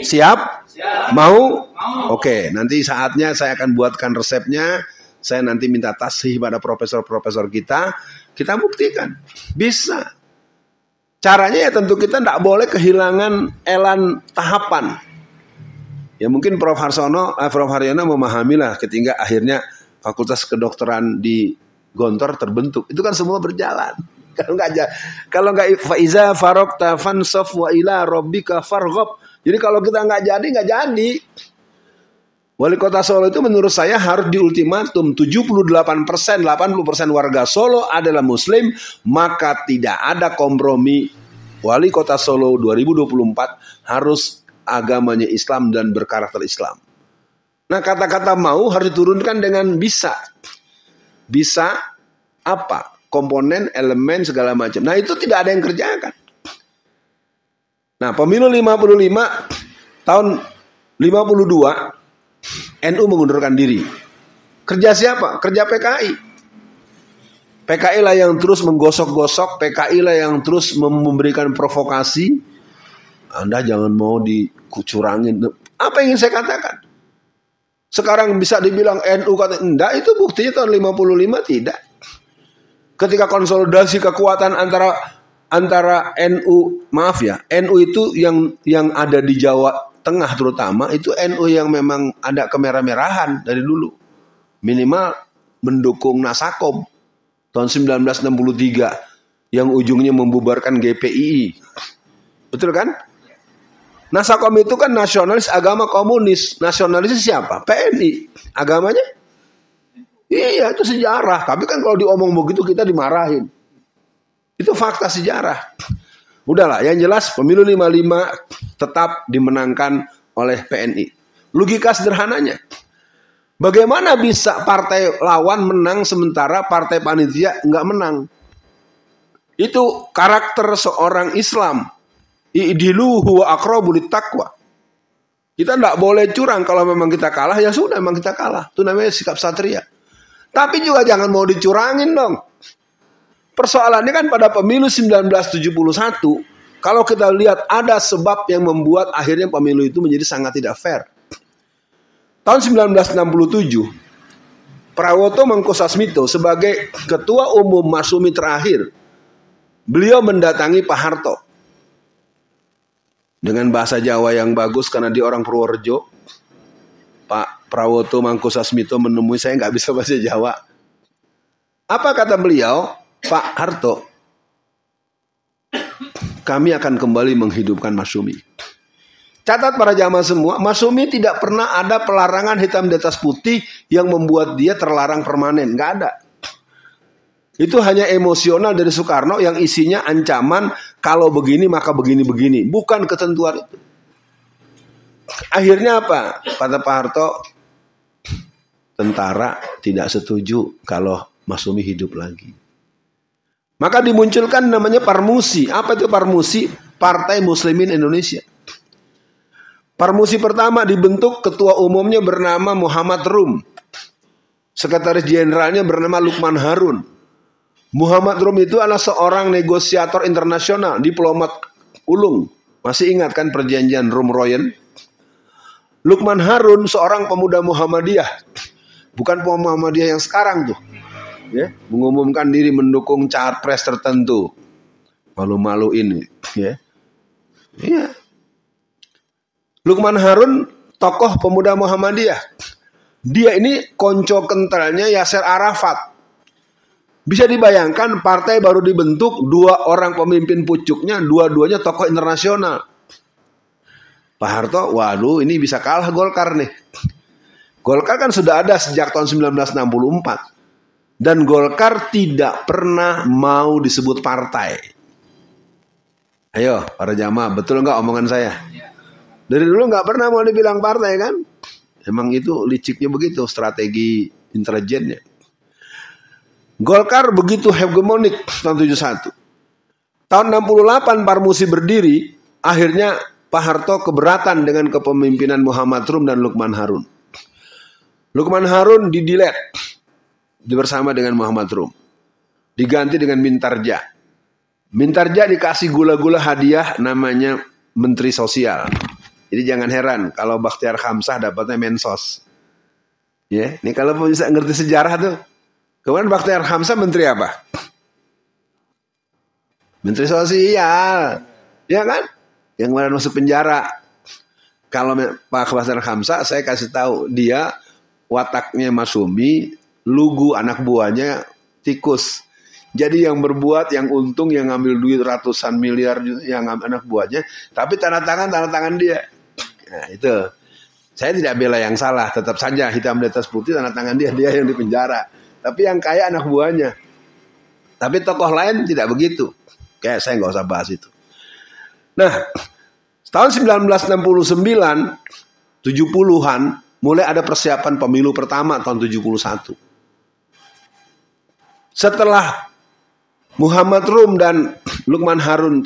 Siap? Mau? Oke, nanti saatnya saya akan buatkan resepnya. Saya nanti minta tasih pada profesor-profesor kita. Kita buktikan. Bisa. Caranya ya tentu kita tidak boleh kehilangan elan tahapan. Ya mungkin Prof. Haryono memahamilah ketika akhirnya Fakultas Kedokteran di Gontor terbentuk. Itu kan semua berjalan. Kalau nggak faiza farokta fansaf wa ila rabbika farghab. Jadi kalau kita nggak jadi. Wali Kota Solo itu menurut saya harus diultimatum 78%, 80% warga Solo adalah Muslim, maka tidak ada kompromi. Wali Kota Solo 2024 harus agamanya Islam dan berkarakter Islam. Nah, kata-kata mau harus diturunkan dengan bisa. Bisa apa? Komponen, elemen, segala macam. Nah, itu tidak ada yang kerjakan. Nah, pemilu 55 tahun 52 NU mengundurkan diri. Kerja siapa? Kerja PKI. PKI lah yang terus menggosok-gosok, PKI lah yang terus memberikan provokasi. Anda jangan mau dikucurangin. Apa yang ingin saya katakan? Sekarang bisa dibilang NU kata enggak, itu buktinya tahun 55 tidak. Ketika konsolidasi kekuatan antara NU, maaf ya, NU itu yang ada di Jawa Tengah terutama, itu NU yang memang ada kemerah-merahan dari dulu. Minimal mendukung Nasakom tahun 1963 yang ujungnya membubarkan GPII. Betul kan? Nasakom itu kan nasionalis agama komunis. Nasionalis siapa? PNI. Agamanya? Iya, itu sejarah. Tapi kan kalau diomong begitu kita dimarahin. Itu fakta sejarah. Udahlah, yang jelas pemilu 55 tetap dimenangkan oleh PNI. Logika sederhananya. Bagaimana bisa partai lawan menang sementara partai panitia nggak menang? Itu karakter seorang Islam. I'diluhu wa aqrabu littaqwa. Kita tidak boleh curang. Kalau memang kita kalah, ya sudah memang kita kalah. Itu namanya sikap satria. Tapi juga jangan mau dicurangin dong. Persoalannya kan pada pemilu 1971, kalau kita lihat ada sebab yang membuat akhirnya pemilu itu menjadi sangat tidak fair. Tahun 1967, Prawoto Mangkusasmito sebagai Ketua Umum Masyumi terakhir, beliau mendatangi Pak Harto. Dengan bahasa Jawa yang bagus karena dia orang Purworejo, Pak Prawoto Mangkusasmito menemui saya nggak bisa bahasa Jawa. Apa kata beliau? Pak Harto, kami akan kembali menghidupkan Masyumi. Catat para jamaah semua, Masyumi tidak pernah ada pelarangan hitam di atas putih yang membuat dia terlarang permanen. Nggak ada. Itu hanya emosional dari Soekarno yang isinya ancaman kalau begini maka begini-begini. Bukan ketentuan itu. Akhirnya apa? Kata Pak Harto, tentara tidak setuju kalau Masyumi hidup lagi. Maka dimunculkan namanya Parmusi. Apa itu Parmusi? Partai Muslimin Indonesia. Parmusi pertama dibentuk, ketua umumnya bernama Muhammad Rum. Sekretaris jenderalnya bernama Lukman Harun. Muhammad Rum itu adalah seorang negosiator internasional, diplomat ulung. Masih ingat kan perjanjian Rum-Royen? Lukman Harun seorang pemuda Muhammadiyah. Bukan Muhammadiyah yang sekarang tuh. Ya, mengumumkan diri mendukung capres tertentu. Malu-maluin ya. Iya. Lukman Harun tokoh pemuda Muhammadiyah. Dia ini konco kentalnya Yasser Arafat. Bisa dibayangkan partai baru dibentuk, dua orang pemimpin pucuknya, dua-duanya tokoh internasional. Pak Harto, waduh ini bisa kalah Golkar nih. Golkar kan sudah ada sejak tahun 1964. Dan Golkar tidak pernah mau disebut partai. Ayo para jamaah, betul nggak omongan saya? Dari dulu nggak pernah mau dibilang partai kan? Emang itu liciknya begitu, strategi intelijennya. Golkar begitu hegemonik tahun 71. Tahun 68 Parmusi berdiri, akhirnya Pak Harto keberatan dengan kepemimpinan Muhammad Rum dan Lukman Harun. Lukman Harun didilet. bersama dengan Muhammad Rum. Diganti dengan Mintarja. Mintarja dikasih gula-gula hadiah namanya Menteri Sosial. Jadi jangan heran kalau Bakhtiar Khamsah dapatnya Mensos. Ya, ini kalau bisa ngerti sejarah tuh. Kemarin Bakhtiar Khamsah menteri apa? Menteri Sosial. Ya kan? Yang kemarin masuk penjara. Kalau Pak Bakhtiar Khamsah saya kasih tahu dia wataknya Masyumi, lugu anak buahnya tikus. Jadi yang berbuat, yang untung, yang ngambil duit ratusan miliar yang anak buahnya, tapi tanda tangan dia. Nah, itu. Saya tidak bela yang salah, tetap saja hitam di atas putih tanda tangan dia yang di penjara. Tapi yang kaya anak buahnya. Tapi tokoh lain tidak begitu. Kayak saya nggak usah bahas itu. Nah, tahun 1969, 70-an mulai ada persiapan pemilu pertama tahun 71. Setelah Muhammad Rum dan Lukman Harun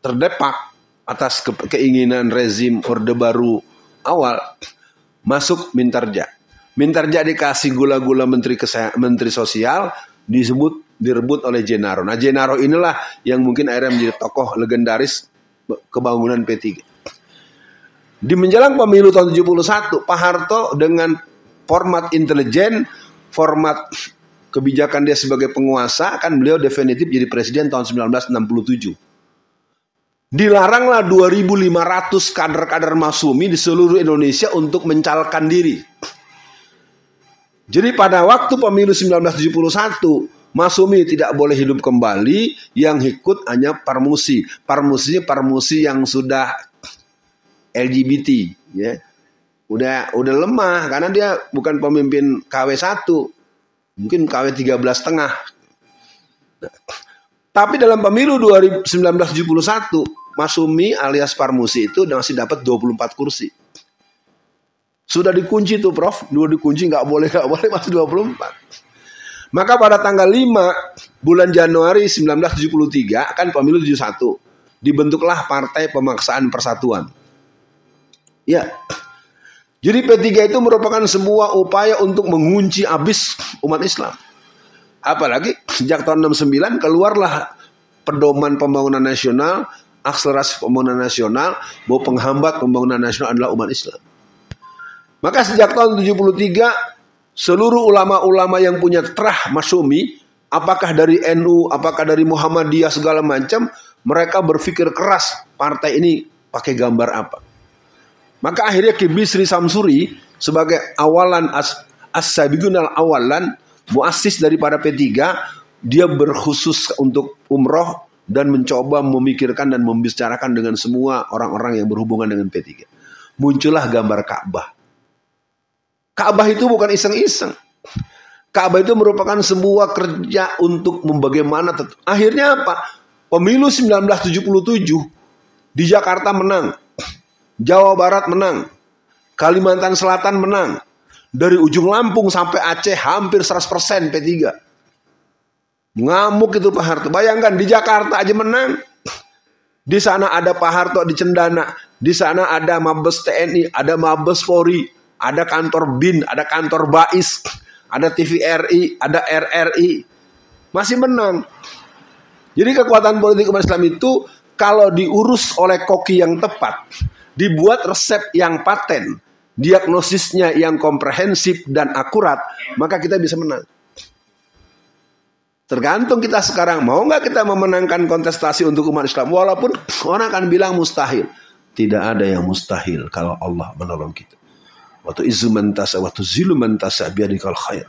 terdepak atas keinginan rezim Orde Baru awal, masuk Mintarja. Mintarja dikasih gula-gula menteri sosial, direbut oleh Jenaro. Nah, Jenaro inilah yang mungkin akhirnya menjadi tokoh legendaris kebangunan P3. Di menjelang pemilu tahun 71, Pak Harto dengan format intelijen, format kebijakan dia sebagai penguasa, kan beliau definitif jadi presiden tahun 1967. Dilaranglah 2.500 kader-kader Masyumi di seluruh Indonesia untuk mencalonkan diri. Jadi pada waktu pemilu 1971, Masyumi tidak boleh hidup kembali, yang ikut hanya Parmusi. Parmusi yang sudah LGBT, ya. Udah lemah karena dia bukan pemimpin KW1. Mungkin KW 13,5. Nah, tapi dalam pemilu 1971, Masyumi alias Parmusi itu masih dapat 24 kursi. Sudah dikunci tuh Prof, dua dikunci nggak boleh masih 24. Maka pada tanggal 5 bulan Januari 1973 kan pemilu 71, dibentuklah Partai Pemaksaan Persatuan. Ya. Jadi P3 itu merupakan sebuah upaya untuk mengunci habis umat Islam. Apalagi sejak tahun 69 keluarlah pedoman pembangunan nasional, akselerasi pembangunan nasional, bahwa penghambat pembangunan nasional adalah umat Islam. Maka sejak tahun 73 seluruh ulama-ulama yang punya terah Masyumi, apakah dari NU, apakah dari Muhammadiyah segala macam, mereka berpikir keras partai ini pakai gambar apa. Maka akhirnya Ki Bisri Samsuri sebagai awalan as-sabiqun al-awalan, muassis daripada P3, dia berkhusus untuk umroh dan mencoba memikirkan dan membicarakan dengan semua orang-orang yang berhubungan dengan P3. Muncullah gambar Ka'bah. Ka'bah itu bukan iseng-iseng. Ka'bah itu merupakan sebuah kerja untuk bagaimana. Akhirnya apa? Pemilu 1977 di Jakarta menang. Jawa Barat menang, Kalimantan Selatan menang, dari ujung Lampung sampai Aceh hampir 100% P3. Ngamuk itu Pak Harto. Bayangkan di Jakarta aja menang. Di sana ada Pak Harto di Cendana, di sana ada Mabes TNI, ada Mabes Polri, ada kantor BIN, ada kantor BAIS, ada TVRI, ada RRI. Masih menang. Jadi kekuatan politik umat Islam itu kalau diurus oleh koki yang tepat, dibuat resep yang paten, diagnosisnya yang komprehensif dan akurat, maka kita bisa menang. Tergantung kita sekarang, mau nggak kita memenangkan kontestasi untuk umat Islam, walaupun orang akan bilang mustahil. Tidak ada yang mustahil kalau Allah menolong kita. Waktu izu mantasa, waktu zilu mantasa, biadikal khair.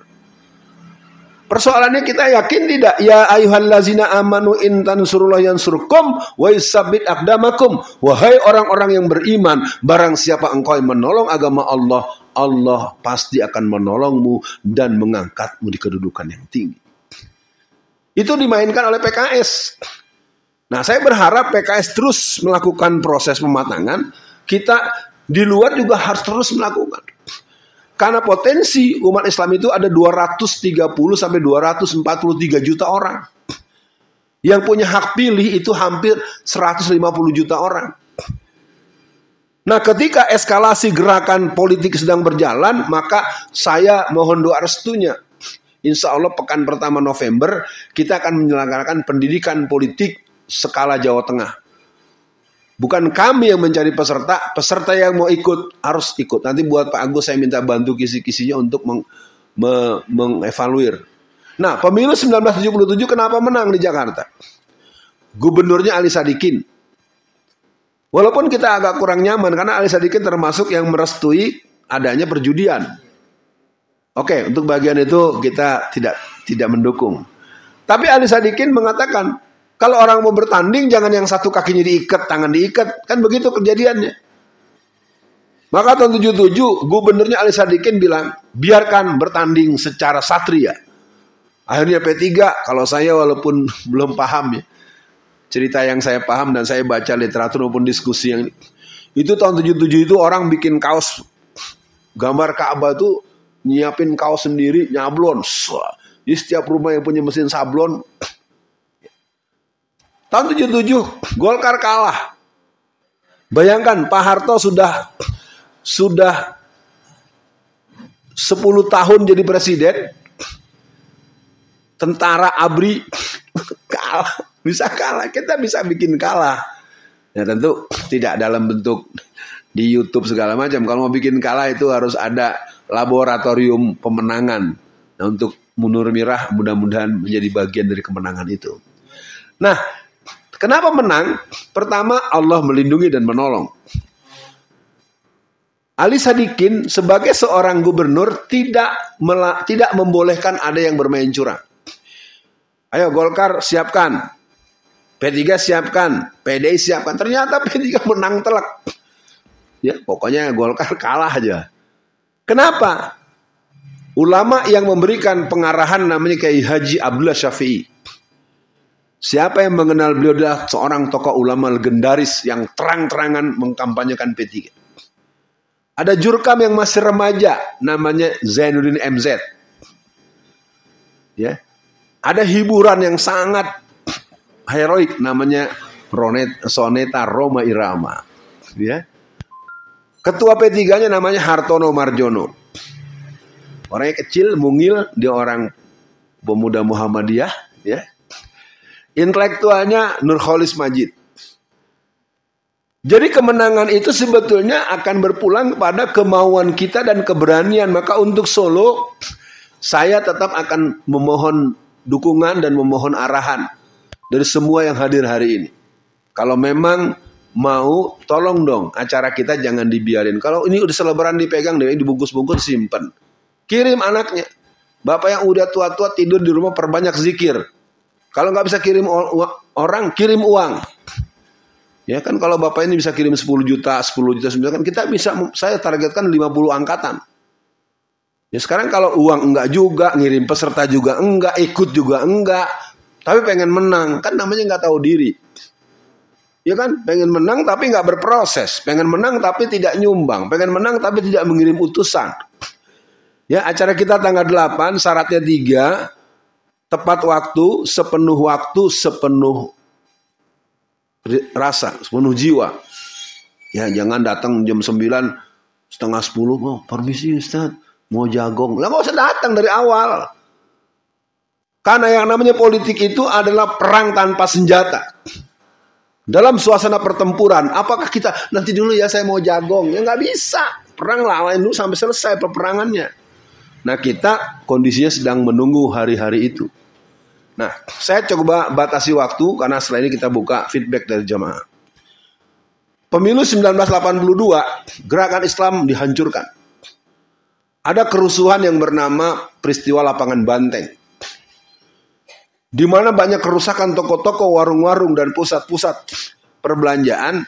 Persoalannya kita yakin tidak? Ya ayyuhallazina amanu in tansurullah yansurkum wa yusabbit aqdamakum. Wahai orang-orang yang beriman, barang siapa engkau yang menolong agama Allah, Allah pasti akan menolongmu dan mengangkatmu di kedudukan yang tinggi. Itu dimainkan oleh PKS. Nah, saya berharap PKS terus melakukan proses pematangan. Kita di luar juga harus terus melakukan. Karena potensi umat Islam itu ada 230 sampai 243 juta orang. Yang punya hak pilih itu hampir 150 juta orang. Nah, ketika eskalasi gerakan politik sedang berjalan, maka saya mohon doa restunya. Insya Allah pekan pertama November kita akan menyelenggarakan pendidikan politik skala Jawa Tengah. Bukan kami yang mencari peserta, peserta yang mau ikut harus ikut. Nanti buat Pak Agus saya minta bantu kisi-kisinya untuk mengevaluir. Nah, pemilu 1977 kenapa menang di Jakarta? Gubernurnya Ali Sadikin. Walaupun kita agak kurang nyaman karena Ali Sadikin termasuk yang merestui adanya perjudian. Oke, untuk bagian itu kita tidak mendukung. Tapi Ali Sadikin mengatakan, kalau orang mau bertanding jangan yang satu kakinya diikat, tangan diikat. Kan begitu kejadiannya. Maka tahun 77 gubernurnya Ali Sadikin bilang, biarkan bertanding secara satria. Akhirnya P3, kalau saya walaupun belum paham ya, cerita yang saya paham dan saya baca literatur maupun diskusi yang itu tahun 77 itu orang bikin kaos gambar Ka'bah tuh nyiapin kaos sendiri, nyablon. Di setiap rumah yang punya mesin sablon. Tahun 77 Golkar kalah. Bayangkan Pak Harto sudah 10 tahun jadi presiden. Tentara ABRI kalah. Bisa kalah, kita bisa bikin kalah. Ya tentu tidak dalam bentuk di YouTube segala macam. Kalau mau bikin kalah itu harus ada laboratorium pemenangan. Nah, untuk Munur Mirah mudah-mudahan menjadi bagian dari kemenangan itu. Nah, kenapa menang? Pertama, Allah melindungi dan menolong. Ali Sadikin sebagai seorang gubernur tidak membolehkan ada yang bermain curang. Ayo Golkar siapkan. P3 siapkan, PDI siapkan. Ternyata P3 menang telak. Ya, pokoknya Golkar kalah aja. Kenapa? Ulama yang memberikan pengarahan namanya Kiai Haji Abdullah Syafi'i. Siapa yang mengenal beliau adalah seorang tokoh ulama legendaris yang terang-terangan mengkampanyekan P3. Ada jurkam yang masih remaja namanya Zainuddin MZ. Ya. Ada hiburan yang sangat heroik namanya Soneta Roma Irama. Ya. Ketua P3-nya namanya Hartono Marjono. Orangnya kecil, mungil, dia orang pemuda Muhammadiyah, ya. Intelektualnya Nurholis Majid. Jadi kemenangan itu sebetulnya akan berpulang kepada kemauan kita dan keberanian. Maka untuk Solo, saya tetap akan memohon dukungan dan memohon arahan dari semua yang hadir hari ini. Kalau memang mau, tolong dong acara kita jangan dibiarin. Kalau ini udah selebaran dipegang, dibungkus-bungkus simpen. Kirim anaknya. Bapak yang udah tua-tua tidur di rumah perbanyak zikir. Kalau nggak bisa kirim orang, kirim uang. Ya kan kalau bapak ini bisa kirim 10 juta, 10 juta, 9 juta, kan kita bisa, saya targetkan 50 angkatan. Ya sekarang kalau uang enggak juga, ngirim peserta juga enggak, ikut juga enggak, tapi pengen menang, kan namanya nggak tahu diri. Ya kan, pengen menang tapi nggak berproses, pengen menang tapi tidak nyumbang, pengen menang tapi tidak mengirim utusan. Ya acara kita tanggal 8, syaratnya 3, tepat waktu, sepenuh rasa, sepenuh jiwa. Ya jangan datang jam 9, setengah 10, oh permisi Ustaz, mau jagong. Lah nggak usah datang dari awal. Karena yang namanya politik itu adalah perang tanpa senjata. Dalam suasana pertempuran, apakah kita nanti dulu ya saya mau jagong? Ya nggak bisa. Perang lawan dulu sampai selesai peperangannya. Nah kita kondisinya sedang menunggu hari-hari itu. Nah saya coba batasi waktu karena setelah ini kita buka feedback dari jamaah. Pemilu 1982, gerakan Islam dihancurkan. Ada kerusuhan yang bernama peristiwa Lapangan Banteng. Di mana banyak kerusakan toko-toko, warung-warung, dan pusat-pusat perbelanjaan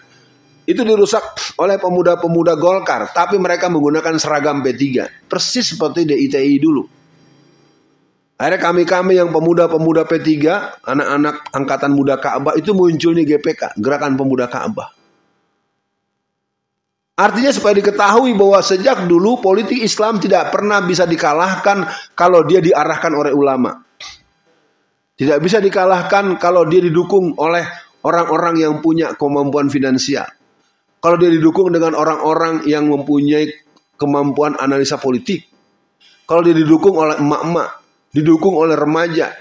itu dirusak oleh pemuda-pemuda Golkar, tapi mereka menggunakan seragam P3, persis seperti DITI dulu. Akhirnya kami yang pemuda-pemuda P3, anak-anak angkatan muda Ka'bah itu muncul di GPK, Gerakan Pemuda Ka'bah. Artinya supaya diketahui bahwa sejak dulu politik Islam tidak pernah bisa dikalahkan kalau dia diarahkan oleh ulama. Tidak bisa dikalahkan kalau dia didukung oleh orang-orang yang punya kemampuan finansial. Kalau dia didukung dengan orang-orang yang mempunyai kemampuan analisa politik. Kalau dia didukung oleh emak-emak. didukung oleh remaja.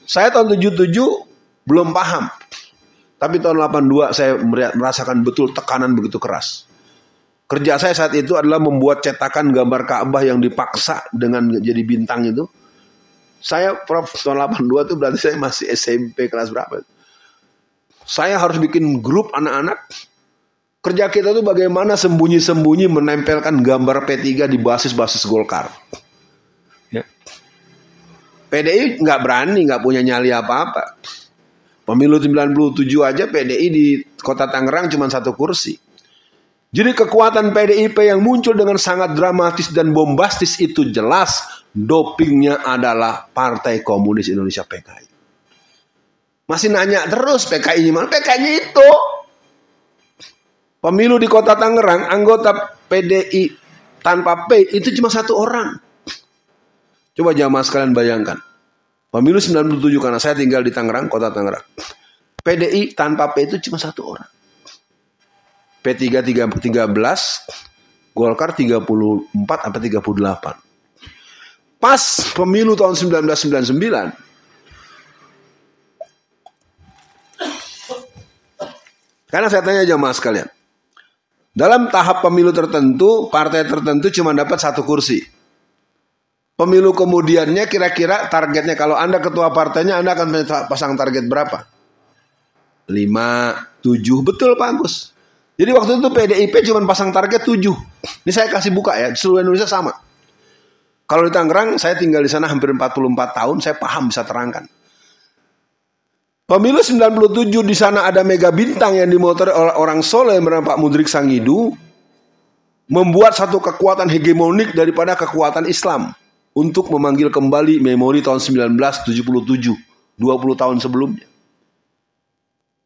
Saya tahun 77 belum paham. Tapi tahun 82 saya merasakan betul tekanan begitu keras. Kerja saya saat itu adalah membuat cetakan gambar Ka'bah yang dipaksa dengan jadi bintang itu. Saya Prof tahun 82 itu berarti saya masih SMP kelas berapa? Saya harus bikin grup anak-anak. Kerja kita itu bagaimana sembunyi-sembunyi menempelkan gambar P3 di basis-basis Golkar. Ya. PDI nggak berani, nggak punya nyali apa-apa. Pemilu 97 aja PDI di kota Tangerang cuma 1 kursi. Jadi kekuatan PDIP yang muncul dengan sangat dramatis dan bombastis itu jelas dopingnya adalah Partai Komunis Indonesia PKI. Masih nanya terus PKI mana? PKI itu. Pemilu di kota Tangerang, anggota PDI tanpa P itu cuma 1 orang. Coba jamaah sekalian bayangkan. Pemilu 97 karena saya tinggal di Tangerang, kota Tangerang. PDI tanpa P itu cuma 1 orang. P3 13, Golkar 34 sampai 38. Pas pemilu tahun 1999, karena saya tanya jamaah sekalian, dalam tahap pemilu tertentu, partai tertentu cuma dapat 1 kursi. Pemilu kemudiannya kira-kira targetnya, kalau Anda ketua partainya, Anda akan pasang target berapa? 5, 7, betul Pak Agus. Jadi waktu itu PDIP cuma pasang target 7. Ini saya kasih buka ya, di seluruh Indonesia sama. Kalau di Tangerang, saya tinggal di sana hampir 44 tahun, saya paham bisa terangkan. Pemilu 97 di sana ada mega bintang yang dimotori oleh orang soleh bernama Pak Mudrik Sangidu, membuat satu kekuatan hegemonik daripada kekuatan Islam untuk memanggil kembali memori tahun 1977, 20 tahun sebelumnya.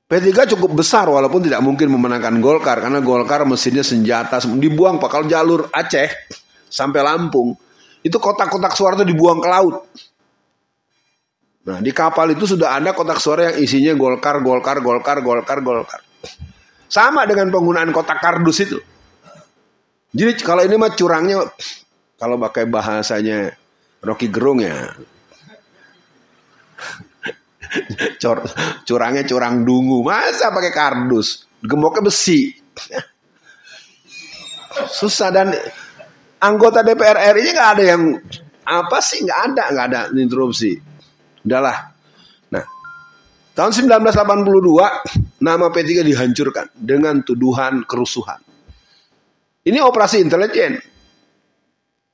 P3 cukup besar walaupun tidak mungkin memenangkan Golkar karena Golkar mesinnya senjata dibuang Pak. Kalau jalur Aceh sampai Lampung itu kotak-kotak suara itu dibuang ke laut. Nah, di kapal itu sudah ada kotak suara yang isinya Golkar. Sama dengan penggunaan kotak kardus itu. Jadi kalau ini mah curangnya, kalau pakai bahasanya Rocky Gerung ya, curangnya curang dungu. Masa pakai kardus? Gemboknya besi. Susah. Dan anggota DPR RI nggak ada yang apa sih, nggak ada interupsi. Udahlah. Nah, tahun 1982 nama P3 dihancurkan dengan tuduhan kerusuhan. Ini operasi intelijen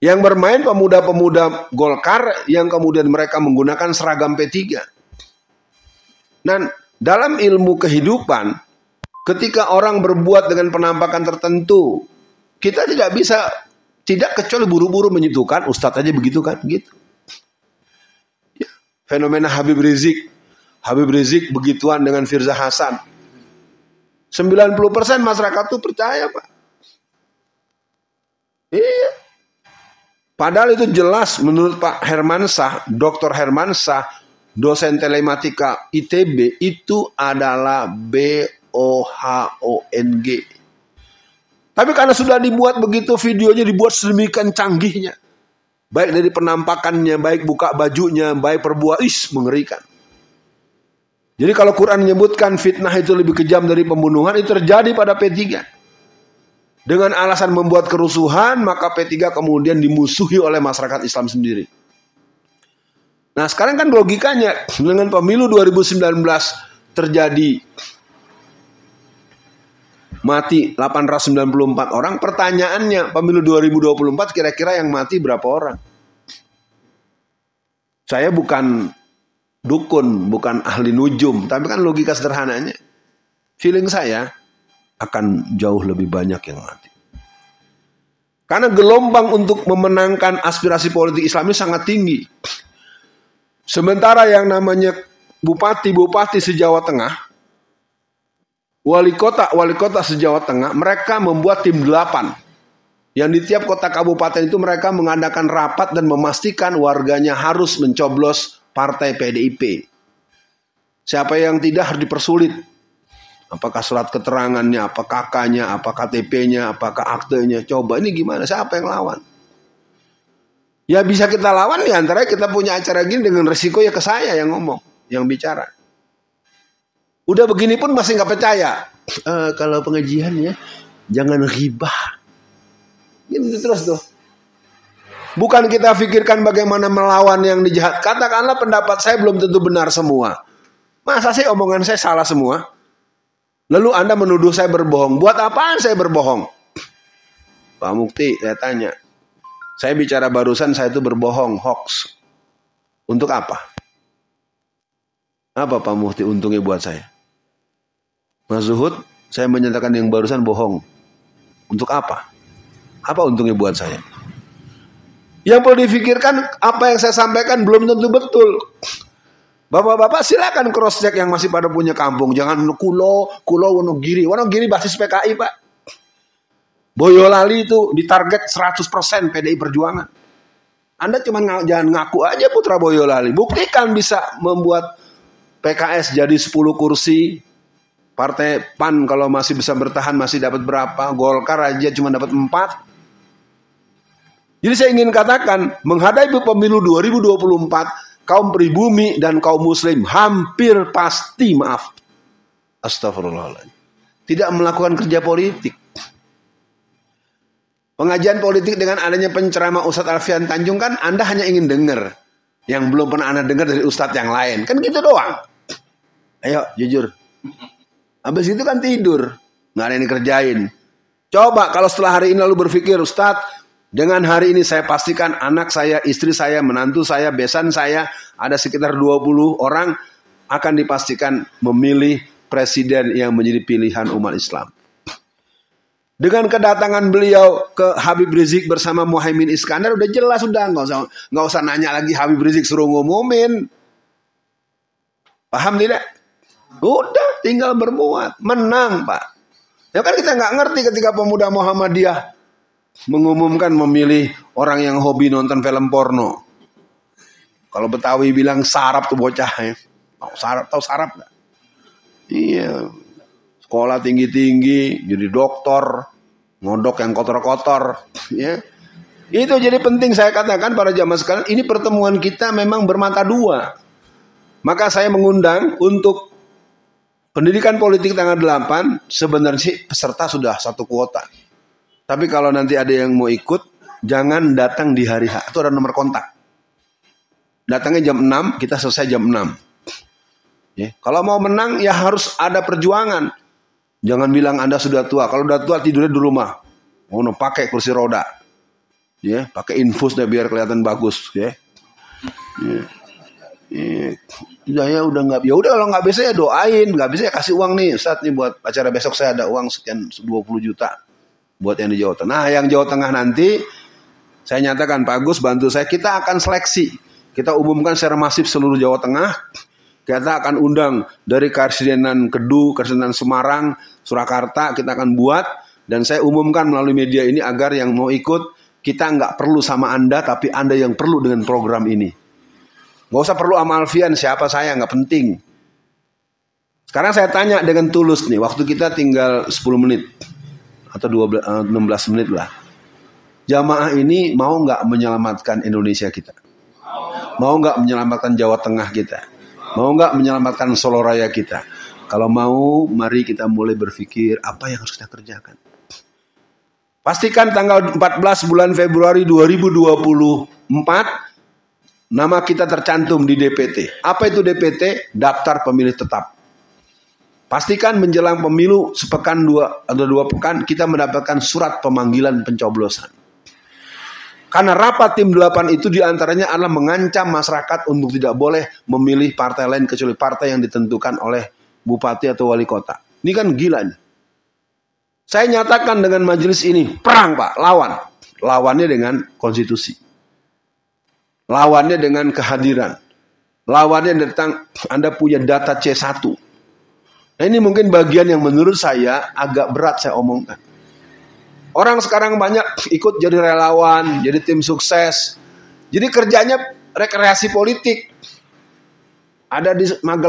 yang bermain pemuda-pemuda Golkar yang kemudian mereka menggunakan seragam P3. Dan dalam ilmu kehidupan, ketika orang berbuat dengan penampakan tertentu, kita tidak kecuali buru-buru menyentuhkan, Ustadz aja begitu kan, gitu. Ya, fenomena Habib Rizik begituan dengan Firza Hasan. 90% masyarakat tuh percaya, Pak. Iya. Padahal itu jelas menurut Pak Hermansyah, Dr. Hermansyah, dosen telematika ITB, itu adalah BOHONG. Tapi karena sudah dibuat begitu, videonya dibuat sedemikian canggihnya, baik dari penampakannya, baik buka bajunya, baik perbuatan, mengerikan. Jadi kalau Quran menyebutkan fitnah itu lebih kejam dari pembunuhan, itu terjadi pada P3. Dengan alasan membuat kerusuhan, maka P3 kemudian dimusuhi oleh masyarakat Islam sendiri. Nah sekarang kan logikanya dengan pemilu 2019 terjadi mati 894 orang. Pertanyaannya, pemilu 2024 kira-kira yang mati berapa orang? Saya bukan dukun, bukan ahli nujum, tapi kan logika sederhananya, feeling saya akan jauh lebih banyak yang mati. Karena gelombang untuk memenangkan aspirasi politik Islam ini sangat tinggi. Sementara yang namanya bupati se-Jawa Tengah, wali kota se-Jawa Tengah, mereka membuat tim 8. Yang di tiap kota kabupaten itu mereka mengadakan rapat dan memastikan warganya harus mencoblos partai PDIP. Siapa yang tidak harus dipersulit. Apakah surat keterangannya, apa KK-nya, apa KTP-nya, apakah aktenya. Coba ini gimana, siapa yang lawan? Ya bisa kita lawan di antara kita punya acara gini dengan resiko ya ke saya yang ngomong, yang bicara. Udah begini pun masih nggak percaya. Kalau pengajian ya jangan ghibah. Gitu terus tuh. Bukan kita pikirkan bagaimana melawan yang dijahat. Katakanlah pendapat saya belum tentu benar semua. Masa sih omongan saya salah semua? Lalu Anda menuduh saya berbohong. Buat apaan saya berbohong? Pak Mukti, saya tanya. Saya bicara barusan saya itu berbohong, hoax. Untuk apa? Apa Pak Mufti untungnya buat saya? Mas Zuhud, saya menyatakan yang barusan bohong. Untuk apa? Apa untungnya buat saya? Yang perlu difikirkan, apa yang saya sampaikan belum tentu betul. Bapak-bapak silakan cross check yang masih pada punya kampung. Jangan Kulo Wonogiri. Wonogiri basis PKI Pak. Boyolali itu ditarget 100% PDI Perjuangan. Anda cuma jangan ngaku aja putra Boyolali. Buktikan bisa membuat PKS jadi 10 kursi. Partai PAN kalau masih bisa bertahan masih dapat berapa. Golkar aja cuma dapat 4. Jadi saya ingin katakan, menghadapi pemilu 2024, kaum pribumi dan kaum muslim hampir pasti, maaf, astagfirullahaladzim, tidak melakukan kerja politik. Pengajian politik dengan adanya penceramah Ustadz Alfian Tanjung kan Anda hanya ingin dengar yang belum pernah Anda dengar dari Ustadz yang lain. Kan gitu doang. Ayo jujur. Habis itu kan tidur. Nggak ada yang dikerjain. Coba kalau setelah hari ini lalu berpikir, Ustadz, dengan hari ini saya pastikan anak saya, istri saya, menantu saya, besan saya, ada sekitar 20 orang akan dipastikan memilih presiden yang menjadi pilihan umat Islam. Dengan kedatangan beliau ke Habib Rizik bersama Muhaimin Iskandar udah jelas, udah nggak usah nanya lagi Habib Rizik suruh ngumumin. Paham tidak? Udah tinggal berbuat, menang Pak. Ya kan kita nggak ngerti ketika pemuda Muhammadiyah mengumumkan memilih orang yang hobi nonton film porno. Kalau Betawi bilang sarap tuh bocah ya. Tahu sarap nggak? Iya. Sekolah tinggi-tinggi, jadi dokter, ngodok yang kotor-kotor, ya. Itu jadi penting saya katakan para jamaah sekalian, ini pertemuan kita memang bermata dua. Maka saya mengundang untuk pendidikan politik tanggal 8, sebenarnya sih peserta sudah 1 kuota. Tapi kalau nanti ada yang mau ikut, jangan datang di hari H, itu ada nomor kontak. Datangnya jam 6, kita selesai jam 6. Ya. Kalau mau menang ya harus ada perjuangan. Jangan bilang Anda sudah tua. Kalau sudah tua tidurnya di rumah. Mau pakai kursi roda. Ya, pakai infus deh biar kelihatan bagus, ya. Ya udah nggak. Ya udah kalau nggak bisa ya doain, nggak bisa ya kasih uang nih. Ustaz nih buat acara besok saya ada uang sekian 20 juta buat yang di Jawa Tengah. Nah, yang Jawa Tengah nanti saya nyatakan Pak Agus bantu saya, kita akan seleksi. Kita umumkan secara masif seluruh Jawa Tengah. Kita akan undang dari Karsidenan Kedu, Karsidenan Semarang, Surakarta, kita akan buat. Dan saya umumkan melalui media ini agar yang mau ikut, kita nggak perlu sama Anda, tapi Anda yang perlu dengan program ini. Nggak usah perlu sama Alfian, siapa saya, nggak penting. Sekarang saya tanya dengan tulus nih, waktu kita tinggal 10 menit. Atau 16 menit lah. Jamaah ini mau nggak menyelamatkan Indonesia kita? Mau nggak menyelamatkan Jawa Tengah kita? Mau nggak menyelamatkan Solo Raya kita? Kalau mau, mari kita mulai berpikir apa yang harus kita kerjakan. Pastikan tanggal 14 bulan Februari 2024, nama kita tercantum di DPT. Apa itu DPT? Daftar Pemilih Tetap. Pastikan menjelang pemilu sepekan 2 atau 2 pekan, kita mendapatkan surat pemanggilan pencoblosan. Karena rapat tim 8 itu diantaranya adalah mengancam masyarakat untuk tidak boleh memilih partai lain kecuali partai yang ditentukan oleh bupati atau wali kota. Ini kan gila nih. Saya nyatakan dengan majelis ini, perang Pak, lawan. Lawannya dengan konstitusi. Lawannya dengan kehadiran. Lawannya tentang Anda punya data C1. Nah ini mungkin bagian yang menurut saya agak berat saya omongkan. Orang sekarang banyak ikut jadi relawan, jadi tim sukses. Jadi kerjanya rekreasi politik. Ada di Magelang.